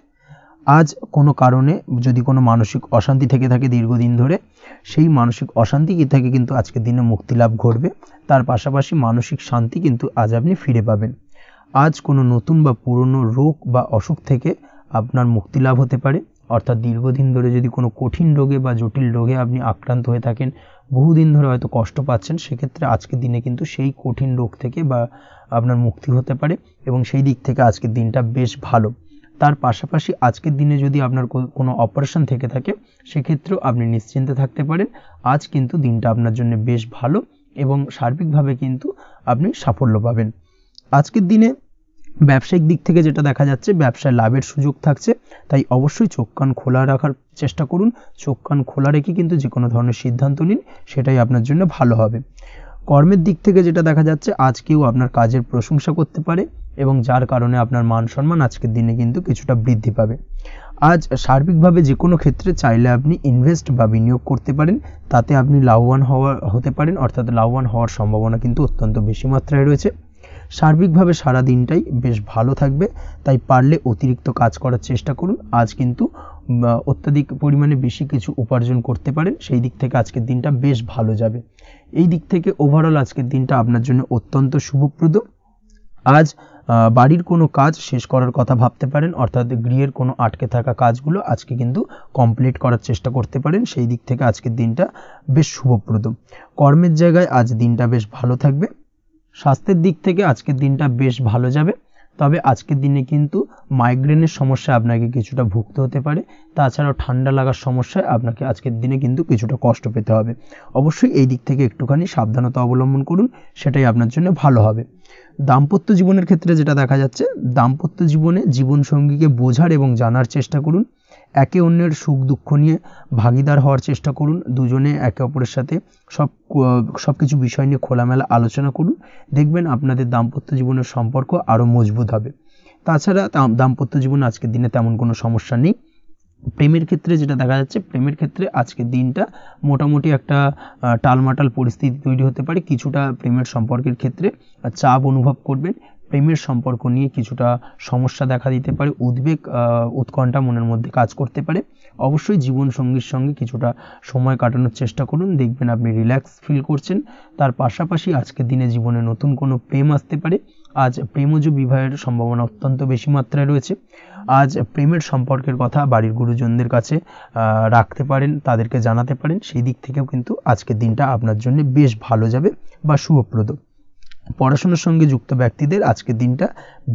আজ কোনো কারণে যদি কোনো মানসিক অশান্তি থেকে থাকে দীর্ঘদিন ধরে, সেই মানসিক অশান্তি থেকে কিন্তু আজকের দিনে মুক্তি লাভ ঘটবে। তার পাশাপাশি মানসিক শান্তি কিন্তু আজ আপনি ফিরে পাবেন। আজ কোনো নতুন বা পুরনো রোগ বা অসুখ থেকে আপনার মুক্তি লাভ হতে পারে। অর্থাৎ দীর্ঘদিন ধরে যদি কোনো কঠিন রোগে বা জটিল রোগে আপনি আক্রান্ত হয়ে থাকেন, বহুদিন ধরে হয়তো কষ্ট পাচ্ছেন, সেক্ষেত্রে আজকের দিনে কিন্তু সেই কঠিন রোগ থেকে বা আপনার মুক্তি হতে পারে, এবং সেই দিক থেকে আজকের দিনটা বেশ ভালো। তার পাশাপাশি আজকের দিনে যদি আপনার কোনো অপারেশন থেকে থাকে, সেক্ষেত্রেও আপনি নিশ্চিন্তে থাকতে পারেন। আজ কিন্তু দিনটা আপনার জন্য বেশ ভালো, এবং সার্বিকভাবে কিন্তু আপনি সাফল্য পাবেন। আজকের দিনে ব্যবসায়িক দিক থেকে যেটা দেখা যাচ্ছে, ব্যবসায় লাভের সুযোগ থাকছে, তাই অবশ্যই চোখ কান খোলা রাখার চেষ্টা করুন। চোখ কান খোলা রেখে কিন্তু যে কোনো ধরনের সিদ্ধান্ত নিন, সেটাই আপনার জন্য ভালো হবে। কর্মের দিক থেকে যেটা দেখা যাচ্ছে, আজ কেউ আপনার কাজের প্রশংসা করতে পারে, এবং যার কারণে আপনার মান সম্মান আজকের দিনে কিন্তু কিছুটা বৃদ্ধি পাবে। আজ সার্বিকভাবে যে কোনো ক্ষেত্রে চাইলে আপনি ইনভেস্ট বা বিনিয়োগ করতে পারেন, তাতে আপনি লাভবান হতে পারেন, অর্থাৎ লাভবান হওয়ার সম্ভাবনা কিন্তু অত্যন্ত বেশি মাত্রায় রয়েছে। সার্বিকভাবে সারা দিনটাই বেশ ভালো থাকবে, তাই পারলে অতিরিক্ত কাজ করার চেষ্টা করুন। আজ কিন্তু অত্যাধিক পরিমাণে বেশি কিছু উপার্জন করতে পারেন, সেই দিক থেকে আজকের দিনটা বেশ ভালো যাবে। এই দিক থেকে ওভারঅল আজকের দিনটা আপনার জন্য অত্যন্ত শুভপ্রদ। আজ বাড়ির কোনো কাজ শেষ করার কথা ভাবতে পারেন, অর্থাৎ গৃহের কোনো আটকে থাকা কাজগুলো আজকে কিন্তু কমপ্লিট করার চেষ্টা করতে পারেন। সেই দিক থেকে আজকের দিনটা বেশ শুভপ্রদ। কর্মের জায়গায় আজ দিনটা বেশ ভালো থাকবে। স্বাস্থ্যের দিক থেকে আজকের দিনটা বেশ ভালো যাবে, তবে আজকের দিনে কিন্তু মাইগ্রেনের সমস্যা আপনাকে কিছুটা ভুগতে হতে পারে। তাছাড়াও ঠান্ডা লাগার সমস্যায় আপনাকে আজকের দিনে কিন্তু কিছুটা কষ্ট পেতে হবে। অবশ্যই এই দিক থেকে একটুখানি সাবধানতা অবলম্বন করুন, সেটাই আপনার জন্য ভালো হবে। দাম্পত্য জীবনের ক্ষেত্রে যেটা দেখা যাচ্ছে, দাম্পত্য জীবনে জীবনসঙ্গীকে বোঝার এবং জানার চেষ্টা করুন। একে অন্যের সুখ দুঃখ নিয়ে ভাগিদার হওয়ার চেষ্টা করুন। দুজনে একে অপরের সাথে সব কিছু বিষয় নিয়ে খোলামেলা আলোচনা করুন। দেখবেন আপনাদের দাম্পত্য জীবনের সম্পর্ক আরও মজবুত হবে। তাছাড়া দাম্পত্য জীবনে আজকের দিনে তেমন কোনো সমস্যা নেই। প্রেমের ক্ষেত্রে যেটা দেখা যাচ্ছে, প্রেমের ক্ষেত্রে আজকের দিনটা মোটামুটি একটা টালমাটাল পরিস্থিতি তৈরি হতে পারে। কিছুটা প্রেমের সম্পর্কের ক্ষেত্রে চাপ অনুভব করবেন। প্রেমের সম্পর্ক নিয়ে কিছুটা সমস্যা দেখা দিতে পারে, উদ্বেগ উৎকণ্ঠা মনের মধ্যে কাজ করতে পারে। অবশ্যই জীবনসঙ্গীর সঙ্গে কিছুটা সময় কাটানোর চেষ্টা করুন, দেখবেন আপনি রিল্যাক্স ফিল করছেন। তার পাশাপাশি আজকের দিনে জীবনে নতুন কোনো প্রেম আসতে পারে। আজ প্রেমজ বিবাহের সম্ভাবনা অত্যন্ত বেশি মাত্রায় রয়েছে। আজ প্রেমের সম্পর্কের কথা বাড়ির গুরুজনদের কাছে রাখতে পারেন, তাদেরকে জানাতে পারেন। সেই দিক থেকেও কিন্তু আজকের দিনটা আপনার জন্য বেশ ভালো যাবে বা শুভপ্রদ। পড়াশোনার সঙ্গে যুক্ত ব্যক্তিদের আজকের দিনটা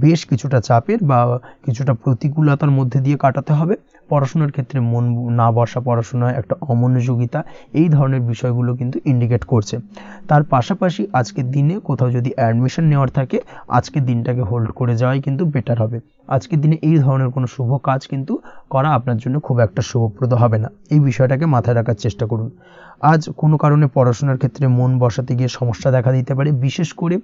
বেশ কিছুটা চাপের বা কিছুটা প্রতিকূলতার মধ্যে দিয়ে কাটাতে হবে। পড়াশোনার ক্ষেত্রে মন না বসা, পড়াশোনায় একটা অমনোযোগিতা, এই ধরনের বিষয়গুলো কিন্তু ইন্ডিকেট করছে। তার পাশাপাশি আজকের দিনে কোথাও যদি অ্যাডমিশন নেওয়ার থাকে, আজকের দিনটাকে হোল্ড করে যাওয়াই কিন্তু বেটার হবে। আজকের দিনে এই ধরনের কোনো শুভ কাজ কিন্তু করা আপনার জন্য খুব একটা শুভপ্রদ হবে না। এই বিষয়টাকে মাথায় রাখার চেষ্টা করুন। আজ কোনো কারণে পড়াশোনার ক্ষেত্রে মন বসাতে গিয়ে সমস্যা দেখা দিতে পারে, বিশেষ করে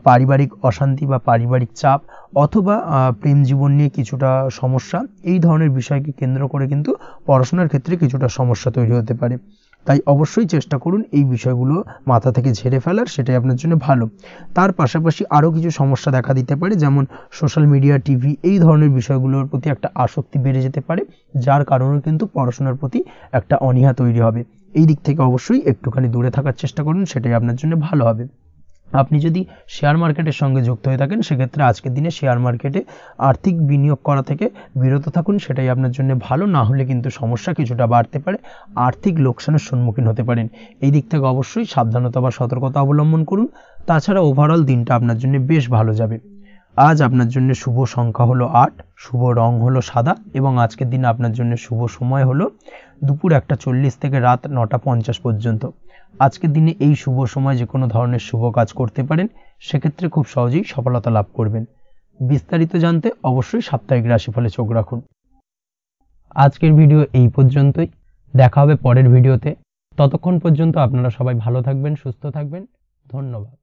পারিবারিক অশান্তি বা পারিবারিক চাপ অথবা প্রেম জীবন নিয়ে কিছুটা সমস্যা, এই ধরনের বিষয়কে কেন্দ্র করে কিন্তু পড়াশোনার ক্ষেত্রে কিছুটা সমস্যা তৈরি হতে পারে। তাই অবশ্যই চেষ্টা করুন এই বিষয়গুলো মাথা থেকে ঝেড়ে ফেলার, সেটাই আপনার জন্য ভালো। তার পাশাপাশি আরও কিছু সমস্যা দেখা দিতে পারে, যেমন সোশ্যাল মিডিয়া, টিভি, এই ধরনের বিষয়গুলোর প্রতি একটা আসক্তি বেড়ে যেতে পারে, যার কারণে কিন্তু পড়াশোনার প্রতি একটা অনীহা তৈরি হবে। এই দিক থেকে অবশ্যই একটুখানি দূরে থাকার চেষ্টা করুন, সেটাই আপনার জন্য ভালো হবে। আপনি যদি শেয়ার মার্কেটের সঙ্গে যুক্ত হয়ে থাকেন, সেক্ষেত্রে আজকের দিনে শেয়ার মার্কেটে আর্থিক বিনিয়োগ করা থেকে বিরত থাকুন, সেটাই আপনার জন্য ভালো। না হলে কিন্তু সমস্যা কিছুটা বাড়তে পারে, আর্থিক লোকসানের সম্মুখীন হতে পারেন। এই দিক থেকে অবশ্যই সাবধানতা বা সতর্কতা অবলম্বন করুন। তাছাড়া ওভারঅল দিনটা আপনার জন্য বেশ ভালো যাবে। আজ আপনার জন্য শুভ সংখ্যা হলো 8, শুভ রং হলো সাদা, এবং আজকের দিনে আপনার জন্য শুভ সময় হলো দুপুর 1:40 থেকে রাত 9:50 পর্যন্ত। আজকের দিনে এই শুভ সময় যে কোনো ধরনের শুভ কাজ করতে পারেন, সেক্ষেত্রে খুব সহজেই সফলতা লাভ করবেন। বিস্তারিত জানতে অবশ্যই সাপ্তাহিক রাশিফলে চোখ রাখুন। আজকের ভিডিও এই পর্যন্তই, দেখা হবে পরের ভিডিওতে। ততক্ষণ পর্যন্ত আপনারা সবাই ভালো থাকবেন, সুস্থ থাকবেন। ধন্যবাদ।